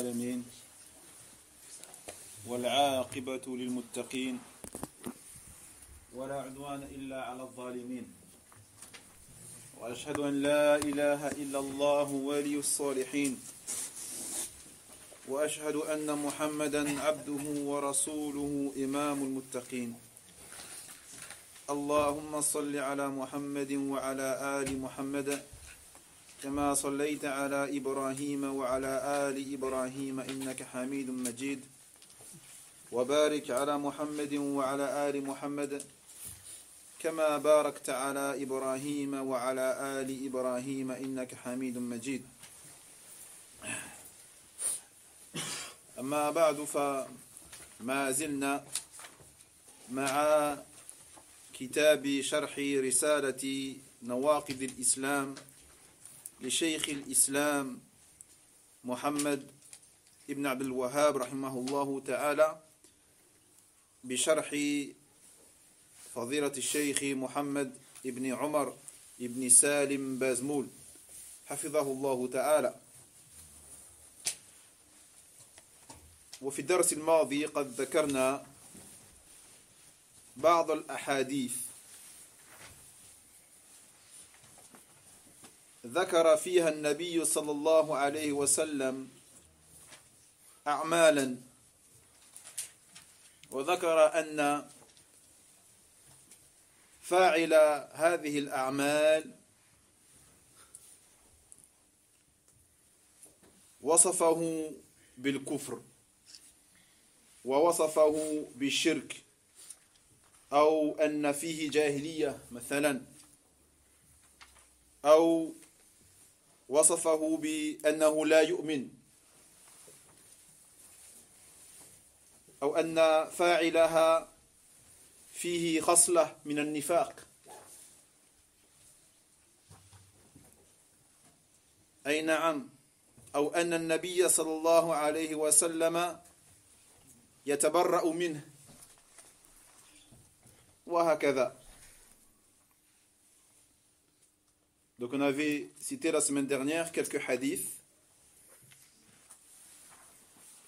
العالمين والعاقبة للمتقين ولا عدوان إلا على الظالمين وأشهد أن لا إله إلا الله ولي الصالحين وأشهد أن محمدا عبده ورسوله إمام المتقين اللهم صل على محمد وعلى آل محمد كما صليت على إبراهيم وعلى آل إبراهيم إنك حميد مجيد وبارك على محمد وعلى آل محمد كما باركت على إبراهيم وعلى آل إبراهيم إنك حميد مجيد أما بعد فما زلنا مع كتاب شرح رسالة نواقض الإسلام لشيخ الإسلام محمد ابن عبد الوهاب رحمه الله تعالى بشرح فضيلة الشيخ محمد ابن عمر ابن سالم بازمول حفظه الله تعالى. وفي الدرس الماضي قد ذكرنا بعض الأحاديث ذكر فيها النبي صلى الله عليه وسلم أعمالا وذكر أن فاعل هذه الأعمال وصفه بالكفر ووصفه بالشرك أو أن فيه جاهلية مثلا أو وصفه بأنه لا يؤمن أو أن فاعلها فيه خصلة من النفاق أي نعم أو أن النبي صلى الله عليه وسلم يتبرأ منه وهكذا. Donc on avait cité la semaine dernière quelques hadiths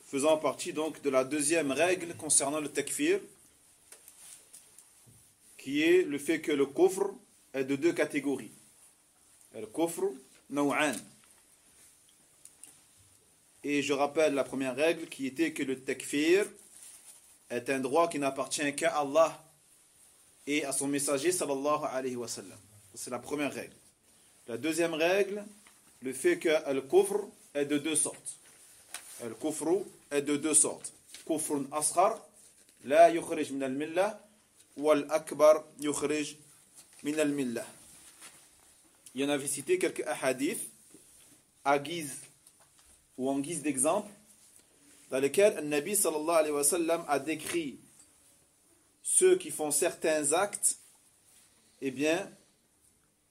faisant partie donc de la deuxième règle concernant le takfir, qui est le fait que le kufr est de deux catégories. Le kufr naw'an. Et je rappelle la première règle qui était que le takfir est un droit qui n'appartient qu'à Allah et à son messager sallallahu alayhi wa sallam. C'est la première règle. La deuxième règle, le fait que le kufr est de deux sortes. Le kufr est de deux sortes. Kufrun asghar, la yukhrij min al-millah, wal akbar yukhrij min al-millah. Il y en avait cité quelques hadiths à guise ou en guise d'exemple dans lesquels le Nabi sallallahu alayhi wa sallam a décrit ceux qui font certains actes eh bien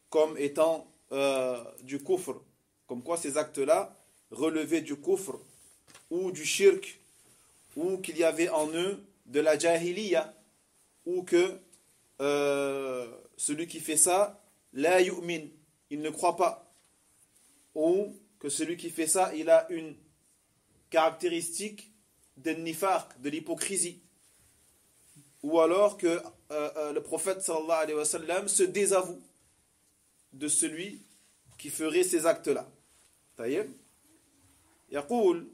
comme étant du kufr, comme quoi ces actes-là relevaient du kufr ou du shirk, ou qu'il y avait en eux de la jahiliya, ou que celui qui fait ça, la yu'min, il ne croit pas, ou que celui qui fait ça, il a une caractéristique de nifaq, de l'hypocrisie, ou alors que le prophète sallallahu alayhi wa sallam se désavoue de celui qui ferait ces actes-là. طيب يقول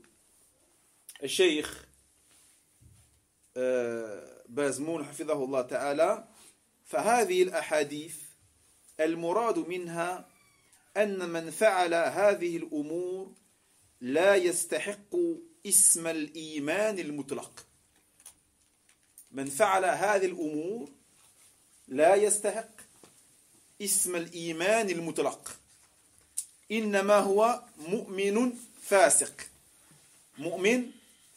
الشيخ بازمول حفظه الله تعالى فهذه الأحاديث المراد منها أن من فعل هذه الأمور لا يستحق اسم الإيمان المطلق. من فعل هذه الأمور لا يستحق اسم الإيمان المطلق، إنما هو مؤمن فاسق. مؤمن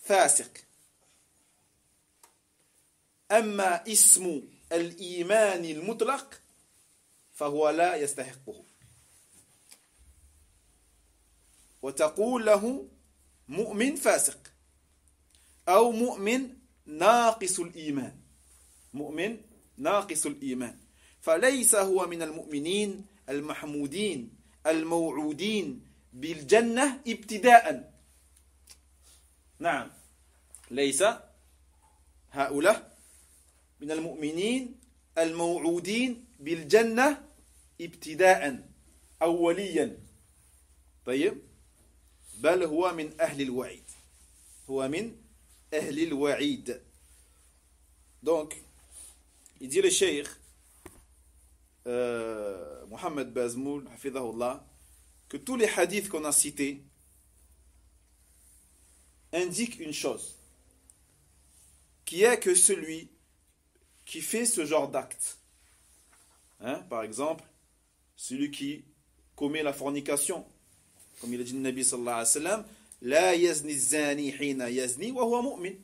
فاسق. أما اسم الإيمان المطلق فهو لا يستحقه، وتقول له مؤمن فاسق أو مؤمن ناقص الإيمان. مؤمن ناقص الإيمان، فليس هو من المؤمنين المحمودين الموعودين بالجنة ابتداء. نعم ليس هؤلاء من المؤمنين الموعودين بالجنة ابتداء أوليا طيب بل هو من أهل الوعيد هو من أهل الوعيد. Donc il dit le cheikh Mohamed Bazmoul hafidhahullah que tous les hadiths qu'on a cités indiquent une chose qui est que celui qui fait ce genre d'acte, par exemple celui qui commet la fornication, comme il a dit le Nabi sallallahu alayhi wa sallam, la yazni zani hina yazni wa huwa mu'min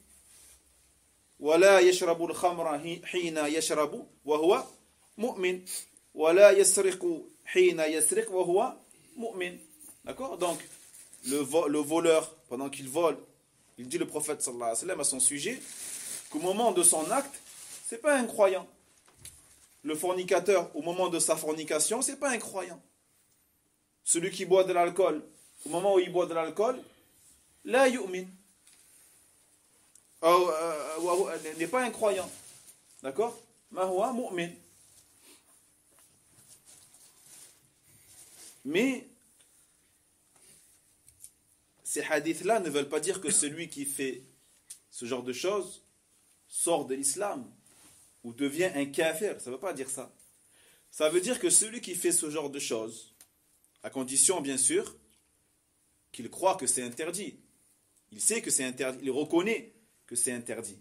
wa la yashrabu al-khamra hina yashrabu wa huwa mu'min wa la yasriqu hina yasriq wa huwa mu'min. D'accord? Donc le voleur pendant qu'il vole, il dit le prophète sallallahu alayhi wa sallam à son sujet qu'au moment de son acte, c'est pas un croyant. Le fornicateur, au moment de sa fornication, c'est pas un croyant. Celui qui boit de l'alcool, au moment où il boit de l'alcool, la yu'min. N'est pas un croyant. D'accord? Ma huwa mu'min. Mais ces hadiths-là ne veulent pas dire que celui qui fait ce genre de choses sort de l'islam ou devient un kafir. Ça ne veut pas dire ça. Ça veut dire que celui qui fait ce genre de choses, à condition bien sûr qu'il croit que c'est interdit, il sait que c'est interdit, il reconnaît que c'est interdit,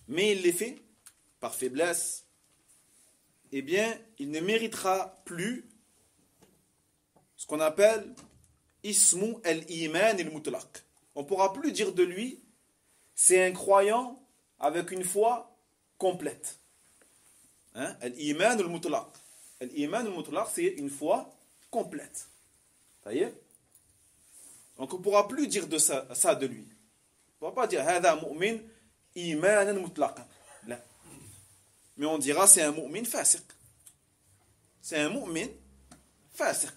mais il les fait par faiblesse, eh bien il ne méritera plus ce qu'on appelle ismu al-iman al-mutlaq. On ne pourra plus dire de lui c'est un croyant avec une foi complète. Al-iman al-mutlaq. Al-iman al-mutlaq, c'est une foi complète. Donc on ne pourra plus dire de ça de lui. On ne pourra pas dire hada mu'min imanan mutlaqan. Mais on dira c'est un mu'min fasiq. C'est un mu'min fasiq.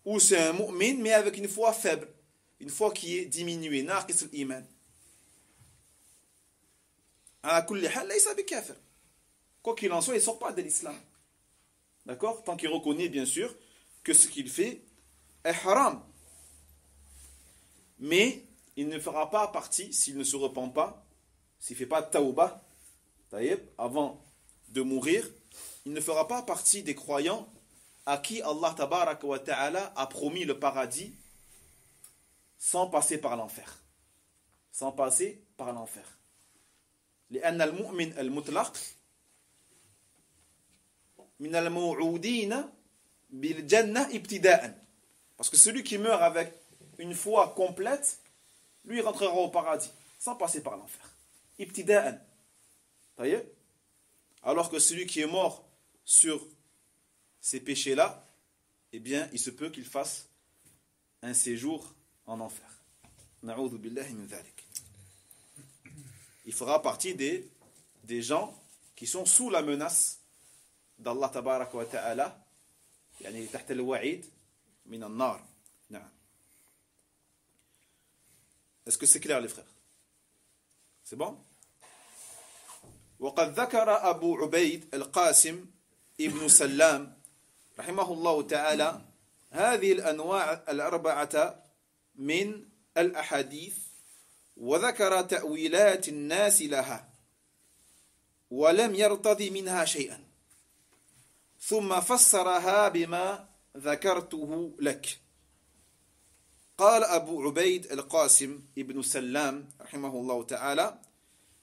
Ou c'est un mu'min mais avec une foi faible. Une foi qui est diminuée. Naqis al-iman. Quoi qu'il en soit, il ne sort pas de l'islam. D'accord? Tant qu'il reconnaît bien sûr que ce qu'il fait est haram. Mais il ne fera pas partie, s'il ne se repent pas, s'il ne fait pas tawbah, avant de mourir, il ne fera pas partie des croyants à qui Allah tabaraka wa ta'ala a promis le paradis sans passer par l'enfer. Sans passer par l'enfer. لأن المؤمن المطلق من الموعودين بالجنة ابتداء. Parce que celui qui meurt avec une foi complète, lui rentrera au paradis sans passer par l'enfer. Ibtida'an. Alors que celui qui est mort sur ces péchés-là, eh bien, il se peut qu'il fasse un séjour en enfer. Na'udhu billahi min dhalik. Il fera partie des gens qui sont sous la menace d'Allah tabaraka wa ta'ala, يعني تحت الوعيد من النار. نعم. Est-ce que c'est clair les frères? C'est bon? وقد ذكر أبو عبيد القاسم ابن سلام رحمه الله تعالى هذه الأنواع الأربعة من الأحاديث وذكر تأويلات الناس لها ولم يرتضي منها شيئا ثم فسرها بما ذكرته لك. قال أبو عبيد القاسم ابن سلام رحمه الله تعالى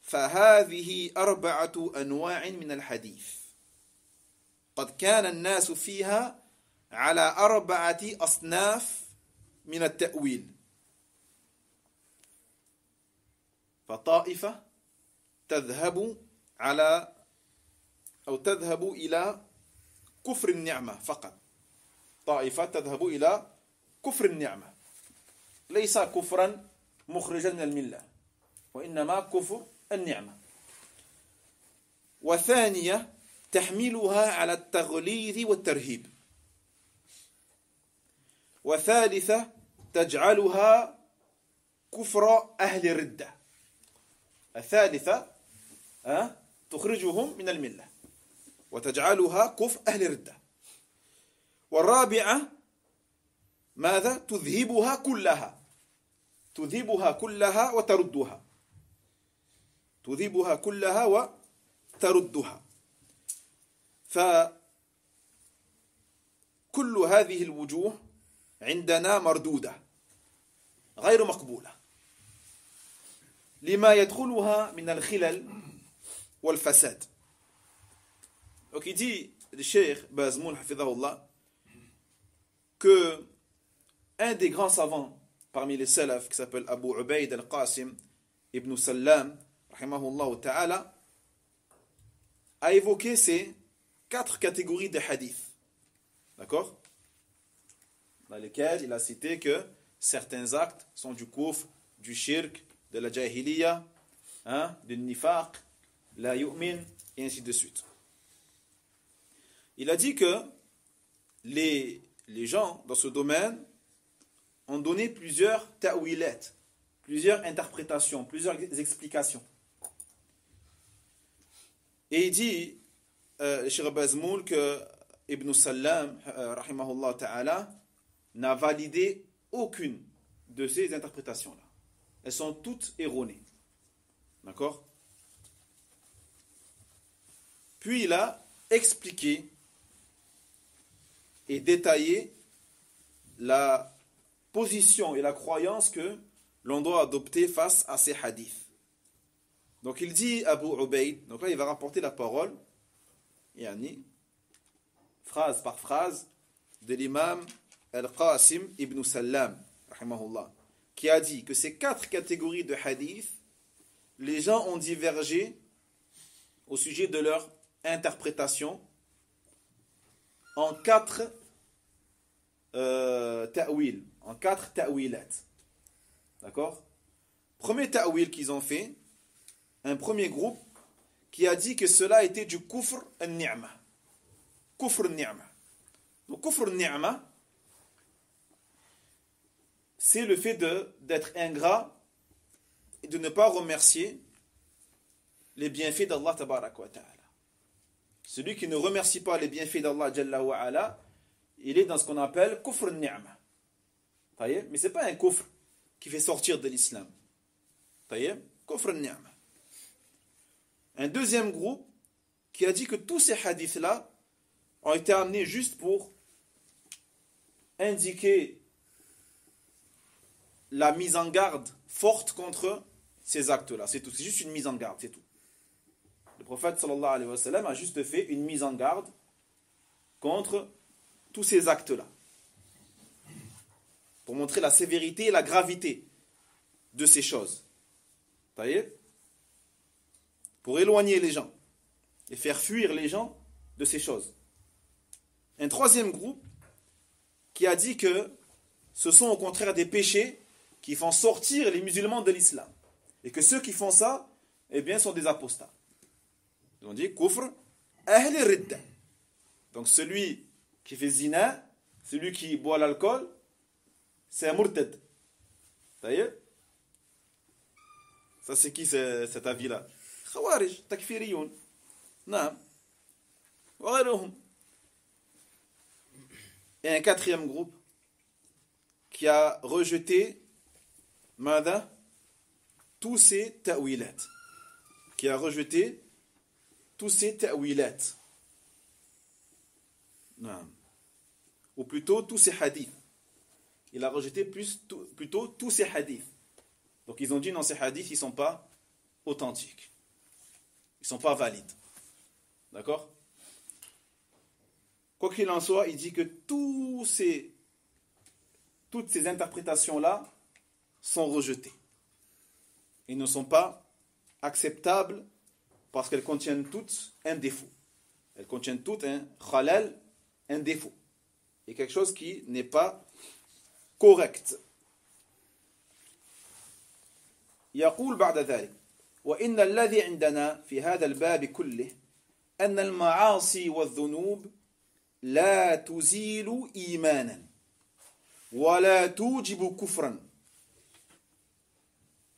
فهذه أربعة أنواع من الحديث قد كان الناس فيها على أربعة أصناف من التأويل فطائفة تذهب إلى كفر النعمة فقط. طائفة تذهب إلى كفر النعمة ليس كفرا مخرجا من الملة وإنما كفر النعمة. وثانية تحملها على التغليظ والترهيب. وثالثة تجعلها كفر أهل الردة. الثالثة تخرجهم من الملة وتجعلها كفر أهل الردة. والرابعة ماذا؟ تذهبها كلها وتردها. تذهبها كلها وتردها. فكل هذه الوجوه عندنا مردودة غير مقبولة لما يدخلها من الخلل والفساد. Donc il dit, le Cheikh Bazmoul hafidhahullah, que un des grands savants parmi les salafs qui s'appelle Abu Ubaid al-Qasim ibn Sallam rahimahullah ta'ala a évoqué ces 4 catégories de hadiths, d'accord, dans lesquels il a cité que certains actes sont du kufr, du shirk, de la jahiliya, du nifaq, la yu'min, et ainsi de suite. Il a dit que les gens dans ce domaine ont donné plusieurs ta'wilat, plusieurs interprétations, plusieurs explications. Et il dit, Cheikh Bazmoul, que Ibn Sallam, rahimahullah ta'ala, n'a validé aucune de ces interprétations-là. Elles sont toutes erronées. D'accord? Puis il a expliqué et détaillé la position et la croyance que l'on doit adopter face à ces hadiths. Donc il dit Abu Ubaid, donc là il va rapporter la parole, yani, phrase par phrase, de l'imam Al-Qasim ibn Sallam, rahimahullah, qui a dit que ces 4 catégories de hadiths, les gens ont divergé au sujet de leur interprétation en 4 ta'wil, en 4 ta'wilat. D'accord? Premier ta'wil qu'ils ont fait, un premier groupe qui a dit que cela était du kufr al-ni'ma. Kufr al-ni'ma. Donc kufr al-ni'ma, c'est le fait d'être ingrat et de ne pas remercier les bienfaits d'Allah tabarak wa ta'ala. Celui qui ne remercie pas les bienfaits d'Allah jalla wa ala, il est dans ce qu'on appelle kufr al-ni'ma. Mais ce n'est pas un kufr qui fait sortir de l'islam. Kufr al-ni'ma. Un deuxième groupe qui a dit que tous ces hadiths-là ont été amenés juste pour indiquer la mise en garde forte contre ces actes-là. C'est tout. C'est juste une mise en garde, c'est tout. Le prophète sallallahu alayhi wa sallam a juste fait une mise en garde contre tous ces actes-là. Pour montrer la sévérité et la gravité de ces choses. Vous voyez? Pour éloigner les gens et faire fuir les gens de ces choses. Un troisième groupe qui a dit que ce sont au contraire des péchés qui font sortir les musulmans de l'islam. Et que ceux qui font ça, eh bien, sont des apostats. On dit kufr ahl ridda. Donc celui qui fait zina, celui qui boit l'alcool, c'est un murtad. Ça y est? Ça c'est qui cet avis-là? Khawarij, takfiriyoun. Naam. Wa et un quatrième groupe qui a rejeté Mada, tous ces ta'wilat. Qui a rejeté tous ces ta'wilat. Ou plutôt tous ces hadiths. Il a rejeté plutôt tous ces hadiths. Donc ils ont dit non, ces hadiths, ils ne sont pas authentiques. Ils ne sont pas valides. D'accord? Quoi qu'il en soit, il dit que toutes ces interprétations-là sont rejetées. Ils ne sont pas acceptables parce qu'elles contiennent toutes un défaut. Elles contiennent toutes un khalal, un défaut. Et quelque chose qui n'est pas correct. يقول بعد ذلك وإن الذي عندنا في هذا الباب كله أن المعاصي والذنوب لا تزيل إيمانا ولا توجب كفرا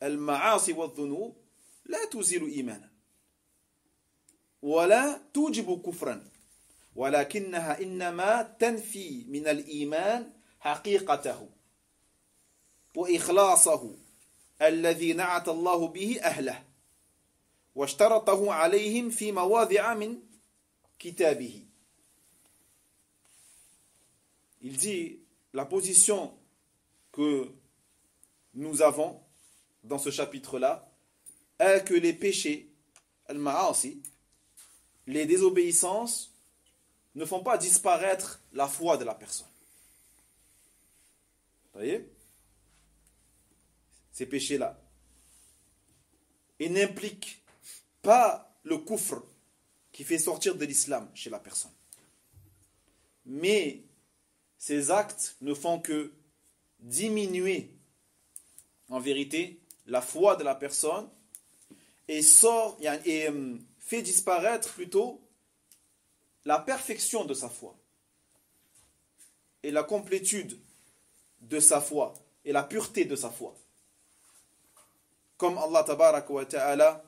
المعاصي والذنوب لا تزيل إيمانا ولا توجب كفرا ولكنها إنما تنفي من الإيمان حقيقته وإخلاصه الذي نعت الله به أهله واشترطه عليهم في مواضع من كتابه. Il dit, la position que nous avons dans ce chapitre-là est que les péchés, al-ma'asi, les désobéissances, ne font pas disparaître la foi de la personne. Vous voyez? Ces péchés-là. Ils n'impliquent pas le kufr qui fait sortir de l'islam chez la personne. Mais ces actes ne font que diminuer, en vérité, la foi de la personne et fait disparaître plutôt la perfection de sa foi et la complétude de sa foi et la pureté de sa foi. Comme Allah tabaraka wa ta'ala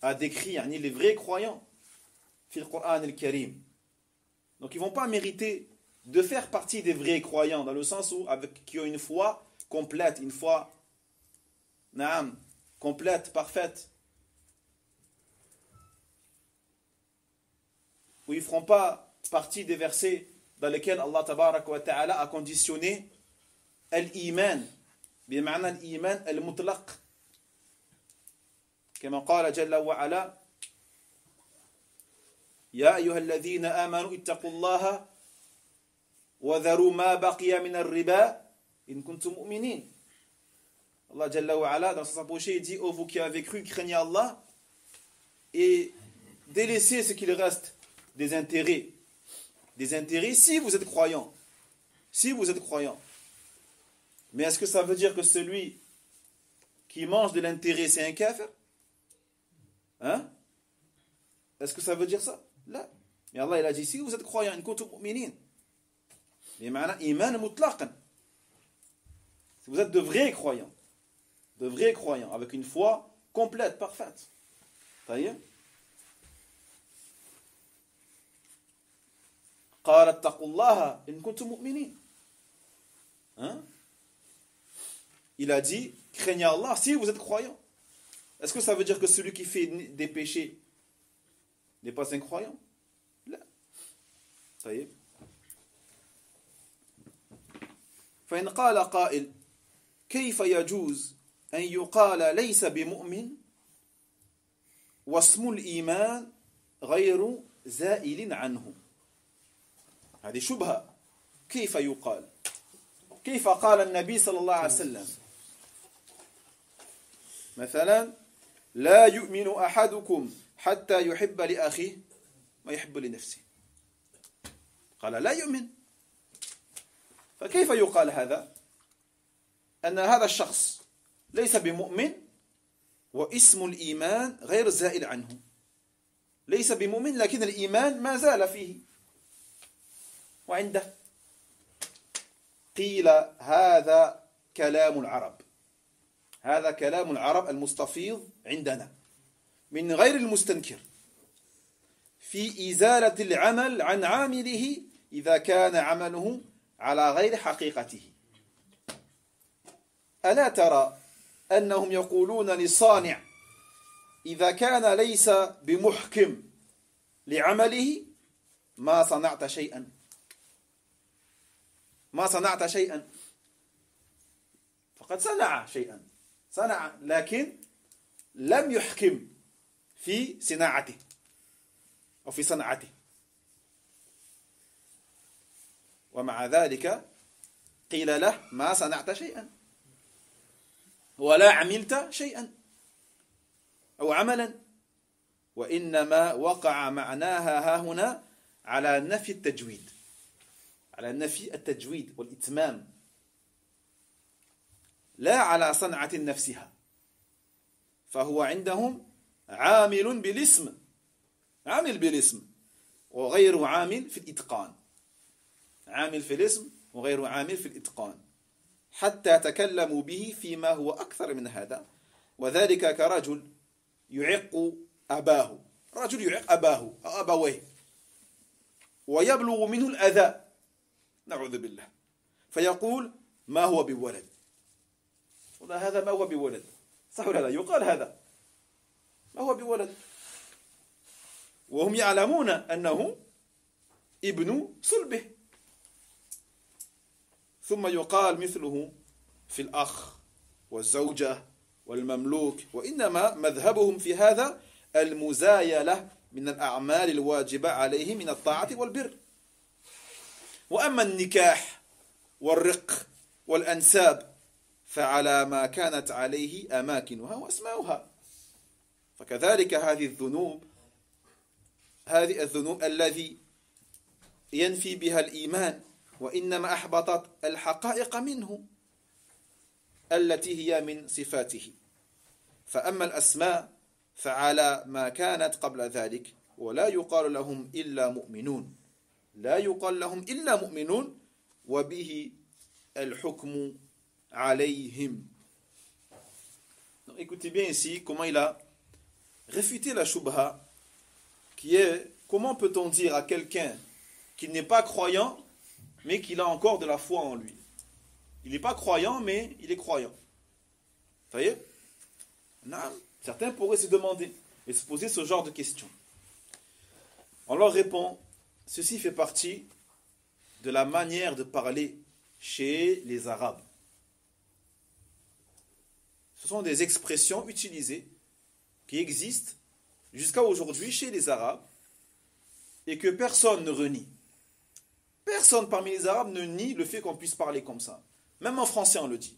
a décrit les vrais croyants dans le Coran al-Karim. Donc ils ne vont pas mériter de faire partie des vrais croyants, dans le sens où qui ont une foi complète, une foi complète, parfaite, où ils ne feront pas partie des versets dans lesquels Allah tabaraka wa ta'ala a conditionné al-iman, بمعنى الإيمان المطلق كما قال جل وعلا يا أيها الذين آمنوا اتقوا الله وذروا ما بقي من الربا إن كنتم مؤمنين. Allah Jalla wa Ala dans sa approchée dit ô vous qui avez cru, craignez Allah et délaissez ce qu'il reste des intérêts si vous êtes croyants, mais est-ce que ça veut dire que celui qui mange de l'intérêt c'est un kafir? Est-ce que ça veut dire ça? Là. Mais Allah il a dit si vous êtes croyants, in kuntum mu'minin, mais ma'ana iman mutlaqan, si vous êtes de vrais croyants avec une foi complète, parfaite. طيب. قال اتقوا الله إن كنتم مؤمنين. Il a dit craignez Allah si vous êtes croyants. Est-ce que ça veut dire que celui qui fait des péchés n'est pas un croyant? لا. طيب. فإن قال قائل كيف يجوز أن يقال ليس بمؤمن واسم الإيمان غير زائل عنه؟ هذه شبهة. كيف يقال؟ كيف قال النبي صلى الله عليه وسلم مثلا لا يؤمن أحدكم حتى يحب لأخيه ما يحب لنفسه؟ قال لا يؤمن. فكيف يقال هذا؟ أن هذا الشخص ليس بمؤمن واسم الإيمان غير زائل عنه. ليس بمؤمن لكن الإيمان ما زال فيه وعنده. قيل هذا كلام العرب، هذا كلام العرب المستفيض عندنا من غير المستنكر في إزالة العمل عن عامله إذا كان عمله على غير حقيقته. ألا ترى أنهم يقولون للصانع إذا كان ليس بمحكم لعمله ما صنعت شيئا، ما صنعت شيئا، فقد صنع شيئا، صنع لكن لم يحكم في صناعته أو في صنعته، ومع ذلك قيل له ما صنعت شيئا ولا عملت شيئا أو عملا، وإنما وقع معناها ها هنا على نفي التجويد، على نفي التجويد والإتمام، لا على صنعة نفسها. فهو عندهم عامل بالاسم، عامل بالاسم وغير عامل في الإتقان، عامل في الاسم وغير عامل في الإتقان. حتى تكلموا به فيما هو أكثر من هذا وذلك كرجل يعق أباه رجل يعق أباه أو أبويه ويبلغ منه الأذى نعوذ بالله فيقول ما هو بولد ولا هذا ما هو بولد صح ولا لا يقال هذا ما هو بولد وهم يعلمون أنه ابن صلبه ثم يقال مثله في الأخ والزوجة والمملوك وإنما مذهبهم في هذا المزايلة من الأعمال الواجبة عليه من الطاعة والبر وأما النكاح والرق والأنساب فعلى ما كانت عليه أماكنها وأسماؤها فكذلك هذه الذنوب الذي ينفي بها الإيمان وإنما أحبطت الحقائق منه التي هي من صفاته فأما الأسماء فعلى ما كانت قبل ذلك ولا يقال لهم إلا مؤمنون لا يقال لهم إلا مؤمنون وبه الحكم عليهم. Donc, écoutez bien ici comment il a réfuté la shubha qui est comment peut-on dire à quelqu'un qui n'est pas croyant mais qu'il a encore de la foi en lui. Il n'est pas croyant mais il est croyant. Vous voyez? Certains pourraient se demander et se poser ce genre de questions. On leur répond, ceci fait partie de la manière de parler chez les Arabes. Ce sont des expressions utilisées qui existent jusqu'à aujourd'hui chez les Arabes et que personne ne renie. Personne parmi les Arabes ne nie le fait qu'on puisse parler comme ça. Même en français, on le dit.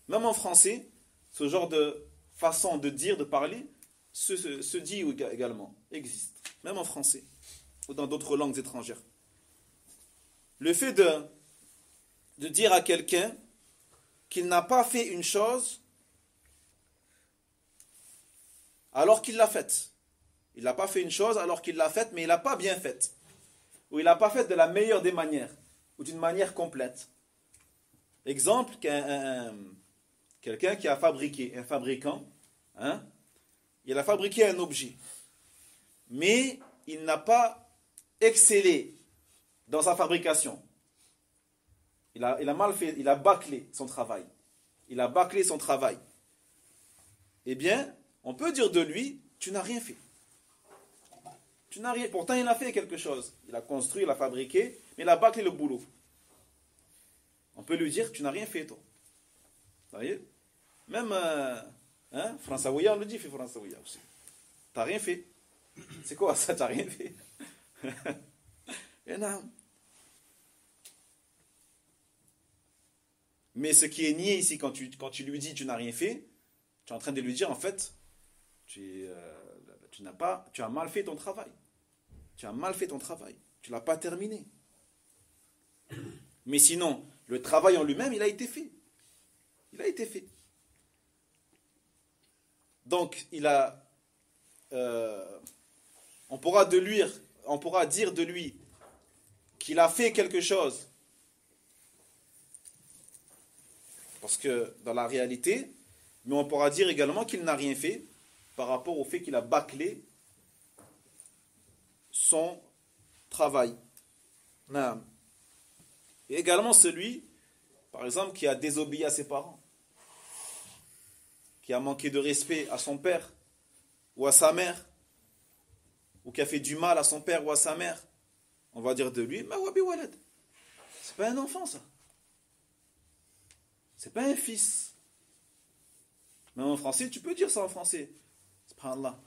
Même en français, ce genre de façon de dire, de parler, se dit également, existe. Même en français ou dans d'autres langues étrangères. Le fait de dire à quelqu'un qu'il n'a pas fait une chose alors qu'il l'a faite. Il n'a pas fait une chose alors qu'il l'a faite, mais il n'a pas bien faite. Ou il n'a pas fait de la meilleure des manières, ou d'une manière complète. Exemple, quelqu'un qui a fabriqué, un fabricant, il a fabriqué un objet, mais il n'a pas excellé dans sa fabrication. Il a mal fait, il a bâclé son travail. Il a bâclé son travail. Eh bien, on peut dire de lui, tu n'as rien fait. Tu n'as rien. Pourtant, il a fait quelque chose. Il a construit, il a fabriqué, mais il a bâclé le boulot. On peut lui dire, tu n'as rien fait, toi. Vous voyez? Même François Ouya, on le dit, fait François Ouya aussi. Tu n'as rien fait. C'est quoi ça, tu n'as rien fait? Et non. Mais ce qui est nié ici, quand tu lui dis, tu n'as rien fait, tu es en train de lui dire, en fait, tu as mal fait ton travail. Tu as mal fait ton travail. Tu ne l'as pas terminé. Mais sinon, le travail en lui-même, il a été fait. Il a été fait. Donc, on pourra dire de lui qu'il a fait quelque chose. Parce que dans la réalité, mais on pourra dire également qu'il n'a rien fait par rapport au fait qu'il a bâclé son travail. Et également celui, par exemple, qui a désobéi à ses parents, qui a manqué de respect à son père ou à sa mère, ou qui a fait du mal à son père ou à sa mère, on va dire de lui, ma wabi walad. C'est pas un enfant, ça. C'est pas un fils. Mais en français, tu peux dire ça en français. Subhanallah.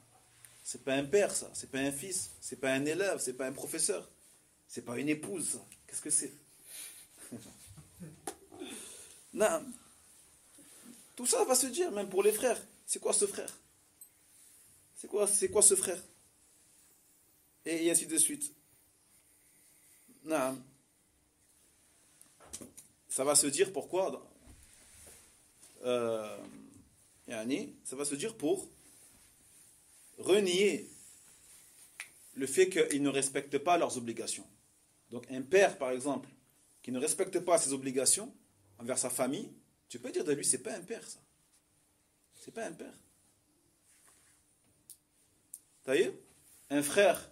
C'est pas un père, ça. C'est pas un fils. C'est pas un élève. C'est pas un professeur. C'est pas une épouse, ça. Qu'est-ce que c'est? Non. Tout ça va se dire, même pour les frères. C'est quoi ce frère? C'est quoi ce frère? Et ainsi de suite. Non. Ça va se dire pourquoi? Ça va se dire pour renier le fait qu'ils ne respectent pas leurs obligations. Donc un père, par exemple, qui ne respecte pas ses obligations envers sa famille, tu peux dire de lui, c'est pas un père, ça. C'est pas un père. T'as vu? Un frère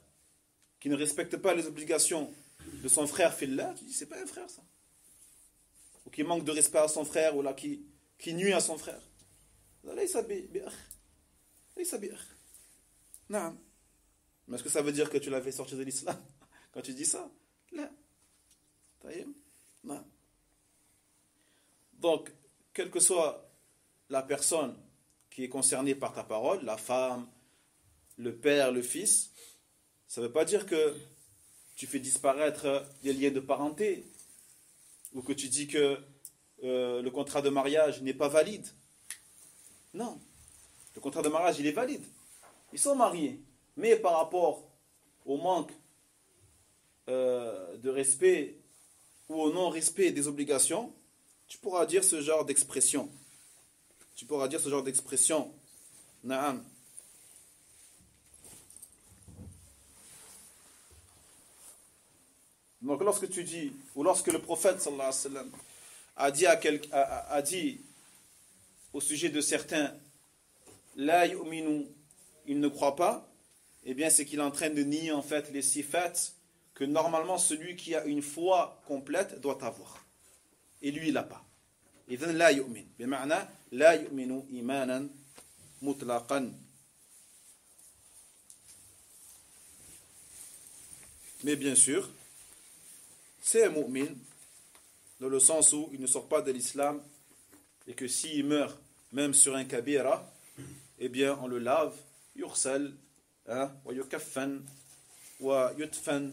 qui ne respecte pas les obligations de son frère fillah, tu dis, c'est pas un frère, ça. Ou qui manque de respect à son frère, ou là, qui nuit à son frère. Laysa bi-akh. Laysa bi-akh. Non. Mais est-ce que ça veut dire que tu l'avais sorti de l'islam quand tu dis ça? Là. Non. Donc, quelle que soit la personne qui est concernée par ta parole, la femme, le père, le fils, ça ne veut pas dire que tu fais disparaître les liens de parenté ou que tu dis que le contrat de mariage n'est pas valide. Non. Le contrat de mariage, il est valide. Ils sont mariés. Mais par rapport au manque de respect ou au non-respect des obligations, tu pourras dire ce genre d'expression. Tu pourras dire ce genre d'expression. Naam. Donc lorsque tu dis, ou lorsque le prophète sallallahu alayhi wa sallam a dit au sujet de certains, la yu'minu, il ne croit pas, eh bien c'est qu'il est en train de nier en fait les sifat que normalement celui qui a une foi complète doit avoir. Et lui il n'a pas. إذن لا يؤمن بمعنى لا يؤمن إيمانا مطلقا. Mais bien sûr, c'est un mu'min dans le sens où il ne sort pas de l'islam et que s'il meurt même sur un kabira, eh bien on le lave, yursal, wa yukaffan, wa yutfan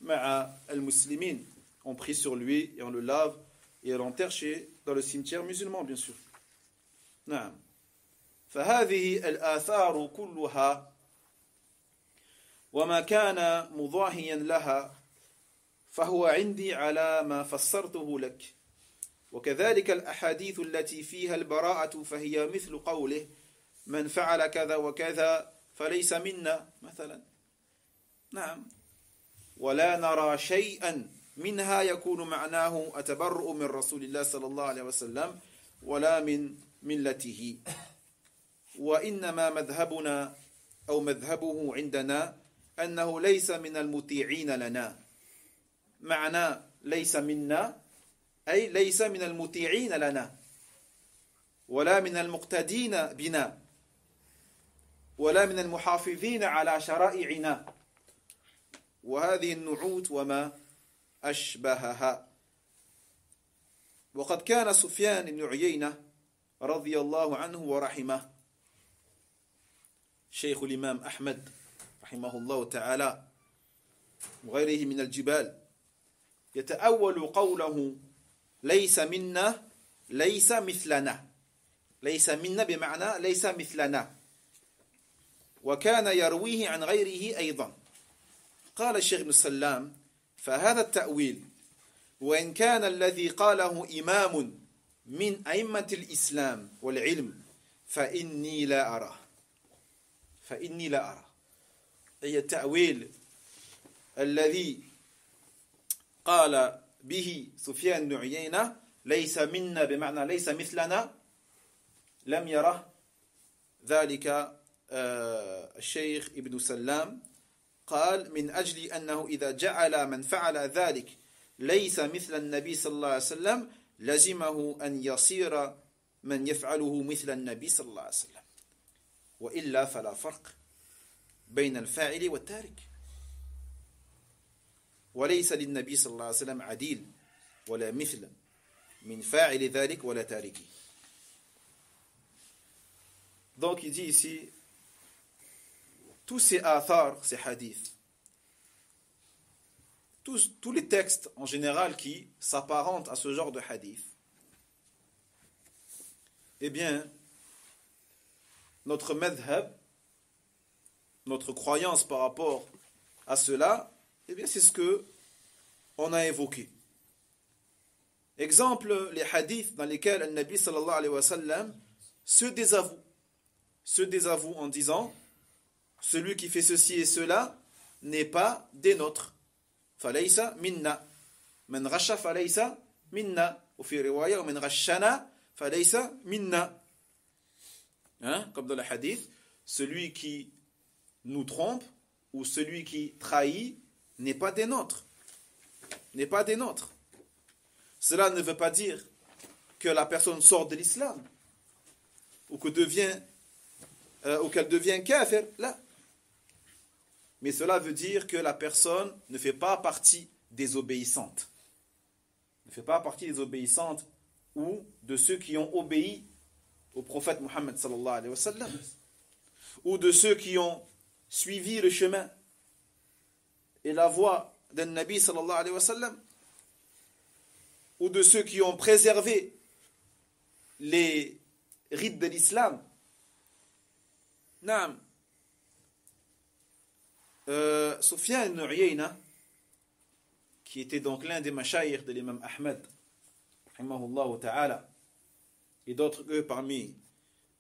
ma'a al-muslimin. On prie sur lui et on le lave et on l'enterre dans le cimetière musulman, bien sûr. نعم. فهذه الآثار كلها وما كان مضاهيا لها فهو عندي على ما فسرته لك وكذلك الأحاديث التي فيها البراءة فهي مثل قوله من فعل كذا وكذا فليس منا مثلا. نعم. ولا نرى شيئا منها يكون معناه التبرؤ من رسول الله صلى الله عليه وسلم ولا من ملته وإنما مذهبنا أو مذهبه عندنا أنه ليس من المطيعين لنا. معنى ليس منا أي ليس من المطيعين لنا ولا من المقتدين بنا ولا من المحافظين على شرائعنا وهذه النعوت وما أشبهها. وقد كان سفيان بن عيينة رضي الله عنه ورحمه شيخ الإمام أحمد رحمه الله تعالى وغيره من الجبال يتأول قوله ليس منا ليس مثلنا. ليس منا بمعنى ليس مثلنا. وكان يرويه عن غيره أيضا. قال الشيخ ابن السلام فهذا التأويل وإن كان الذي قاله إمام من أئمة الإسلام والعلم فإني لا أراه. فإني لا أرى. أي التأويل الذي قال به سفيان بن عيينة ليس منا بمعنى ليس مثلنا لم يره ذلك الشيخ ابن سلام. قال من أجل أنه إذا جعل من فعل ذلك ليس مثل النبي صلى الله عليه وسلم لزمه أن يصير من يفعله مثل النبي صلى الله عليه وسلم وإلا فلا فرق بين الفاعل والتارك وليس للنبي صلى الله عليه وسلم عديل ولا مثل من فاعل ذلك ولا تاركه. Donc il dit ici tous ces athars, ces hadiths, tous les textes en général qui s'apparentent à ce genre de hadith, eh bien, notre madhab, notre croyance par rapport à cela, eh bien, c'est ce que on a évoqué. Exemple, les hadiths dans lesquels le Nabi sallallahu alayhi wa sallam se désavoue en disant celui qui fait ceci et cela n'est pas des nôtres. Falaysa minna. Man rasha falaysa minna. Ou fi riwaya, man rashana falaysa minna. Hein? Comme dans le hadith, celui qui nous trompe ou celui qui trahit n'est pas des nôtres. N'est pas des nôtres. Cela ne veut pas dire que la personne sort de l'islam ou qu'elle devient kafir, là. Mais cela veut dire que la personne ne fait pas partie des obéissantes. Ne fait pas partie des obéissantes ou de ceux qui ont obéi au prophète Mohammed sallallahu alayhi wa sallam, ou de ceux qui ont suivi le chemin et la voie d'un Nabi sallallahu alayhi wa sallam, ou de ceux qui ont préservé les rites de l'islam. Naam. Sufyan ibn Uyayna, qui était donc l'un des mashayikh de l'imam Ahmed, rahimahullah ta'ala, et d'autres parmi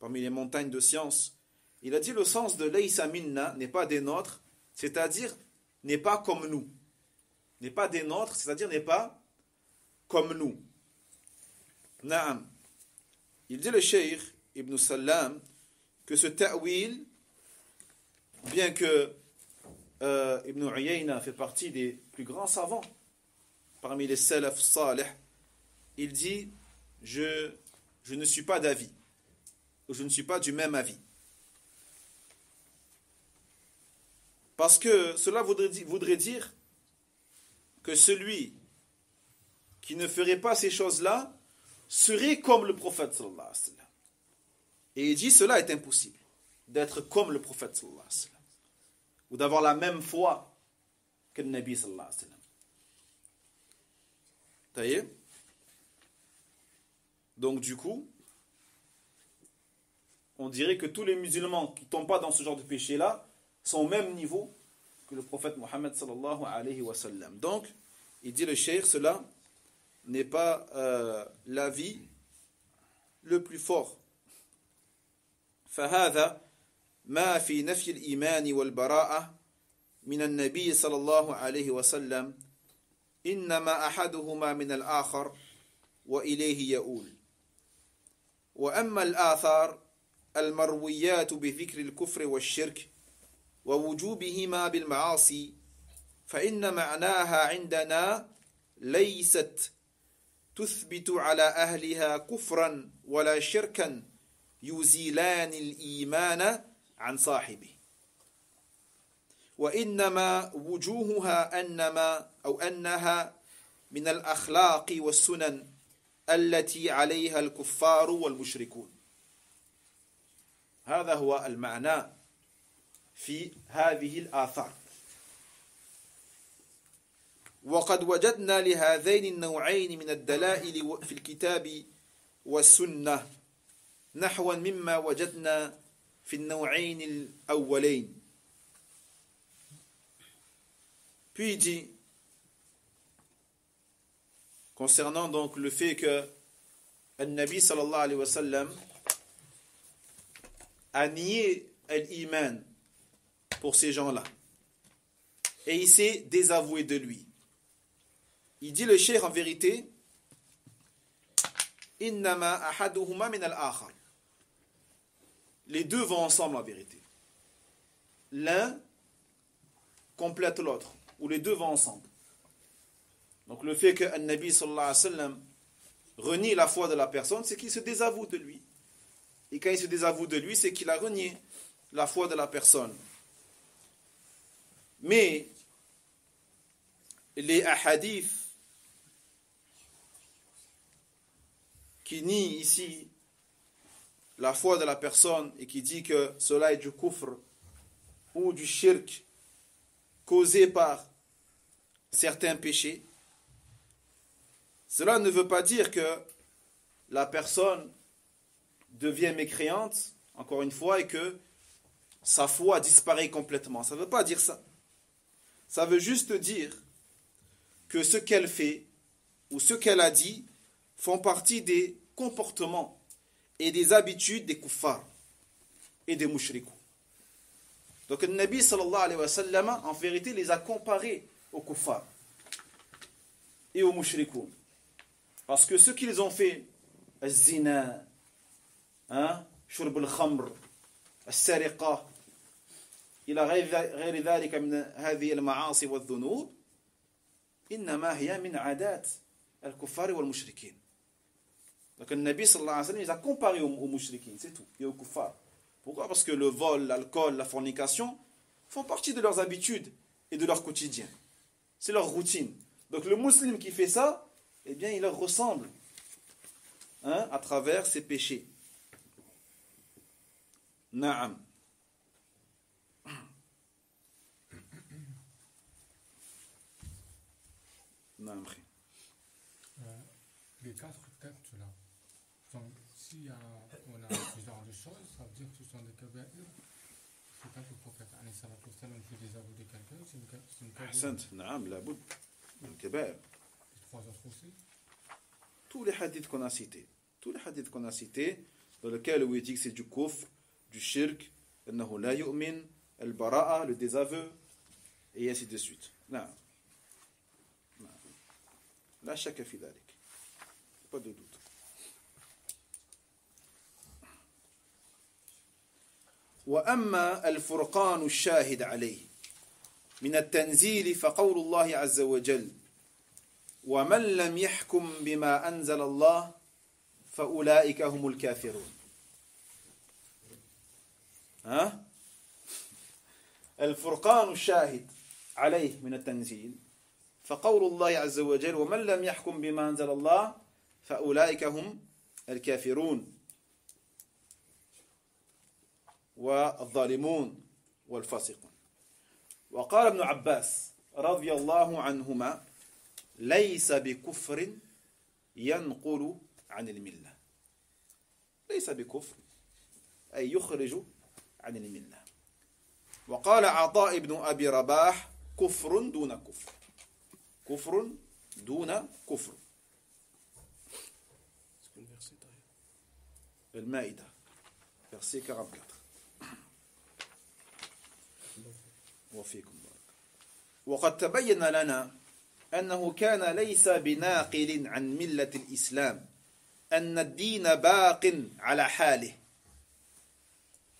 les montagnes de science, il a dit le sens de laysa minna n'est pas des nôtres, c'est-à-dire n'est pas comme nous. N'est pas des nôtres, c'est-à-dire n'est pas comme nous. Naam. Il dit le cheikh Ibn Sallam que ce ta'wil, bien que Ibn Uyayna fait partie des plus grands savants parmi les salaf salih, il dit je ne suis pas d'avis, ou je ne suis pas du même avis. Parce que cela voudrait dire que celui qui ne ferait pas ces choses-là serait comme le prophète sallallahu alayhi wa sallam. Et il dit cela est impossible, d'être comme le prophète sallallahu alayhi wa sallam, ou d'avoir la même foi que le Nabi sallallahu alayhi wa sallam. Taïe. Donc du coup, on dirait que tous les musulmans qui ne tombent pas dans ce genre de péché-là sont au même niveau que le prophète Mohammed sallallahu alayhi wa sallam. Donc, il dit le cheikh, cela n'est pas l'avis le plus fort. فهذا ما في نفي الإيمان والبراءة من النبي صلى الله عليه وسلم إنما أحدهما من الآخر وإليه يؤول. وأما الآثار المرويات بذكر الكفر والشرك ووجوبهما بالمعاصي فإن معناها عندنا ليست تثبت على أهلها كفرا ولا شركا يزيلان الإيمان عن صاحبه، وإنما وجوهها أنها من الأخلاق والسنن التي عليها الكفار والمشركون. هذا هو المعنى في هذه الآثار. وقد وجدنا لهذين النوعين من الدلائل في الكتاب والسنة نحوا مما وجدنا في النوعين الأولين. Puis il dit, concernant donc le fait que le Nabi sallallahu alayhi wa sallam a nié l'iman pour ces gens-là et il s'est désavoué de lui. Il dit le cheikh en vérité, innama ahaduhuma min al-akhar. Les deux vont ensemble en vérité. L'un complète l'autre, ou les deux vont ensemble. Donc le fait que le Nabi sallallahu alayhi wa sallam renie la foi de la personne, c'est qu'il se désavoue de lui. Et quand il se désavoue de lui, c'est qu'il a renié la foi de la personne. Mais les ahadiths qui nie ici la foi de la personne et qui dit que cela est du kufr ou du shirk causé par certains péchés, cela ne veut pas dire que la personne devient mécréante, encore une fois, et que sa foi disparaît complètement. Ça ne veut pas dire ça. Ça veut juste dire que ce qu'elle fait ou ce qu'elle a dit font partie des comportements et des habitudes des kuffars et des mushrikous. Donc le Nabi sallallahu alayhi wa sallam en vérité les a comparés aux kuffars et aux mushrikous. Parce que ce qu'ils ont fait الزنا شرب الخمر السرقة إلى غير ذلك من هذه المعاصي والذنوب إنما هي من عادات الكفار والمشركين. Donc le Nabi sallallahu alayhi wa sallam, il a comparé aux mushrikin, c'est tout, et aux kuffars. Pourquoi? Parce que le vol, l'alcool, la fornication font partie de leurs habitudes et de leur quotidien. C'est leur routine. Donc le musulman qui fait ça, eh bien il leur ressemble à travers ses péchés. Naam. Naam. Les 4 textes là, donc si on a ce genre de choses, ça veut dire que ce sont des kaba'ir. C'est quand le prophète alayhi salatu wassalam fait des aveux de quelqu'un, c'est une kaba'ir. Ahsant, naam, la boud, une kaba'ir. Les 3 autres aussi. Tous les hadiths qu'on a cités, dans lesquels où il dit que c'est du kufr, du shirk, annahu la yu'min, al-bara'a, le désaveu, et ainsi de suite. Naam. La shakka fi dhalik. Pas de doute. وأما الفرقان الشاهد عليه من التنزيل فقول الله عز وجل ومن لم يحكم بما أنزل الله فأولئك هم الكافرون. الفرقان الشاهد عليه من التنزيل فقول الله عز وجل ومن لم يحكم بما أنزل الله فأولئك هم الكافرون والظالمون والفاسقون. وقال ابن عباس رضي الله عنهما ليس بكفر ينقل عن الملة. ليس بكفر أي يخرج عن الملة. وقال عطاء بن أبي رباح كفر دون كفر. كفر دون كفر. المائدة verset 44. وفيكم بارك. وقد تبين لنا أنه كان ليس بناقل عن ملة الإسلام أن الدين باق على حاله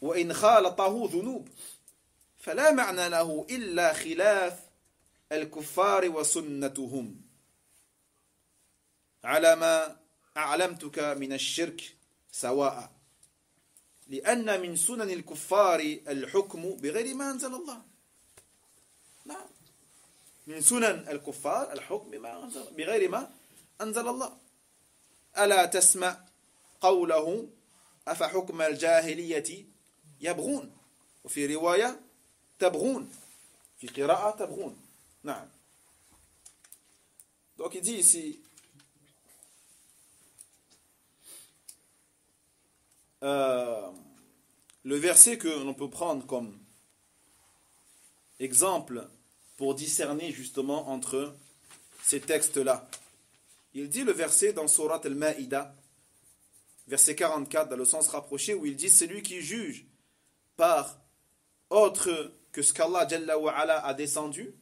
وإن خالطه ذنوب فلا معنى له إلا خلاف الكفار وسنتهم على ما أعلمتك من الشرك سواء لأن من سنن الكفار الحكم بغير ما أنزل الله. نعم من سنن الكفار الحكم بغير ما أنزل الله. ألا تسمع قوله أفحكم الجاهلية يبغون وفي رواية تبغون في قراءة تبغون. نعم. Donc il dit ici le verset que l'on peut prendre comme exemple pour discerner justement entre ces textes-là. Il dit le verset dans Surat Al-Ma'ida, verset 44, dans le sens rapproché, où il dit celui qui juge par autre que ce qu'Allah Jalla wa Ala a descendu,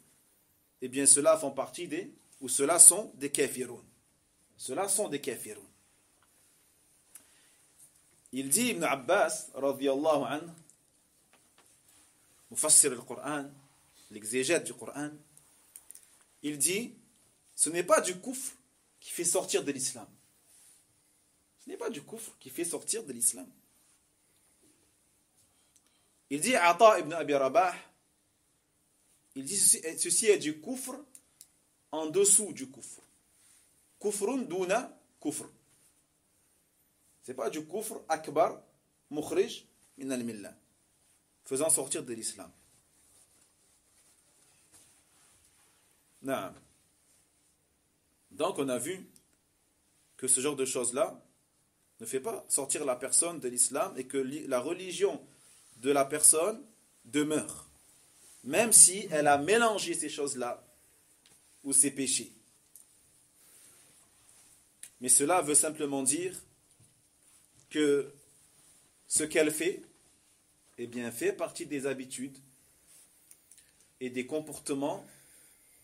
eh bien ceux-là font partie des, ou ceux-là sont des kafiroun. Ceux-là sont des kafiroun. Il dit Ibn Abbas, radiyallahu anhu, mufassir al-Qur'an, l'exégète du Coran, il dit ce n'est pas du kufr qui fait sortir de l'islam. Ce n'est pas du kufr qui fait sortir de l'islam. Il dit Ata ibn Abi Rabah, il dit ceci est du kufr en dessous du kufr. Kufrun duna kufr. C'est pas du kufr akbar mukhrij min al-millah, faisant sortir de l'islam. Non. Donc on a vu que ce genre de choses-là ne fait pas sortir la personne de l'islam et que la religion de la personne demeure, même si elle a mélangé ces choses-là ou ces péchés. Mais cela veut simplement dire que ce qu'elle fait, eh bien, fait partie des habitudes et des comportements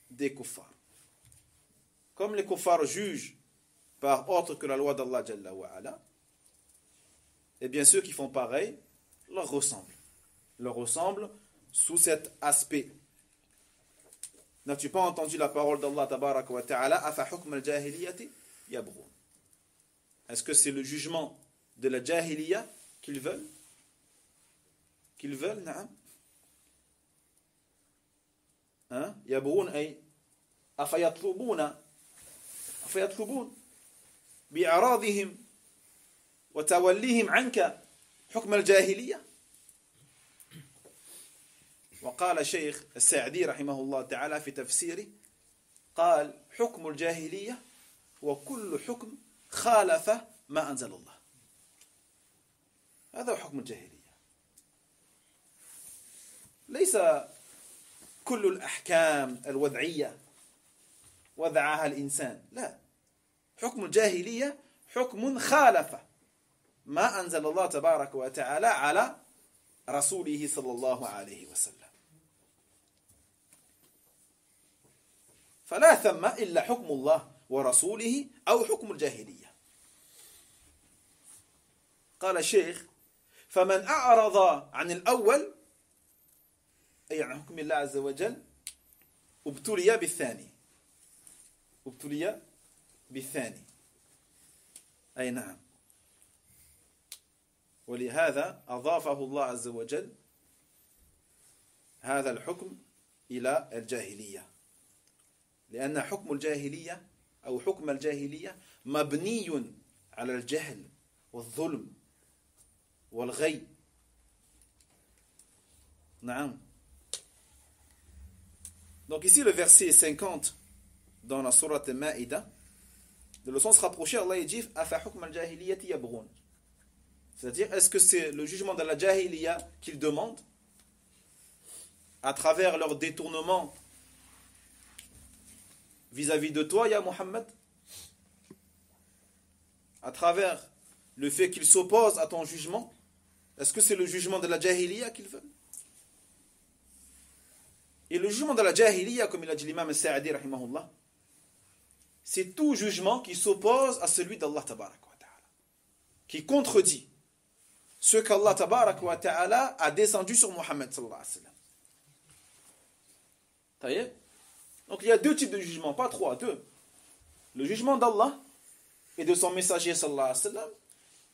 des kuffars. Comme les kuffars jugent par autre que la loi d'Allah Jalla wa Ala, eh bien ceux qui font pareil leur ressemblent sous cet aspect. N'as-tu pas entendu la parole d'Allah Tabaraka wa Ta'ala, afa hukm al-jahiliyati yabghun? Est-ce que c'est le jugement de la jahiliya qu'ils veulent? Na'am. Hein? Yabghun ay afa yatlubun bi'aradihim wa tawallihim anka hukm al-jahiliya. وقال الشيخ السعدي رحمه الله تعالى في تفسيره قال حكم الجاهلية وكل حكم خالف ما أنزل الله. هذا هو حكم الجاهلية. ليس كل الأحكام الوضعية وضعها الإنسان، لا، حكم الجاهلية حكم خالف ما أنزل الله تبارك وتعالى على رسوله صلى الله عليه وسلم. فلا ثم إلا حكم الله ورسوله أو حكم الجاهلية. قال الشيخ فمن أعرض عن الأول أي عن حكم الله عز وجل ابتلي بالثاني أي نعم. ولهذا أضافه الله عز وجل هذا الحكم إلى الجاهلية، لأن حكم الجاهلية أو حكم الجاهلية مبني على الجهل والظلم والغي. نعم. Donc ici le verset 50 dans la sourate Maïda, de le sens rapproché, Allah dit afa hukm al-jahiliyyati yabghun. C'est-à-dire, est-ce que c'est le jugement de la jahiliya qu'ils demandent à travers leur détournement vis-à-vis de toi, ya Muhammad, à travers le fait qu'ils s'opposent à ton jugement? Est-ce que c'est le jugement de la jahiliya qu'ils veulent? Et le jugement de la jahiliya, comme il a dit l'imam al-Sa'adi rahimahullah, c'est tout jugement qui s'oppose à celui d'Allah tabaraka wa ta'ala, qui contredit ce qu'Allah tabaraka wa ta'ala a descendu sur Muhammad sallallahu alayhi wa sallam. Donc il y a deux types de jugements, pas trois, deux. Le jugement d'Allah et de son messager sallallahu alayhi wa sallam,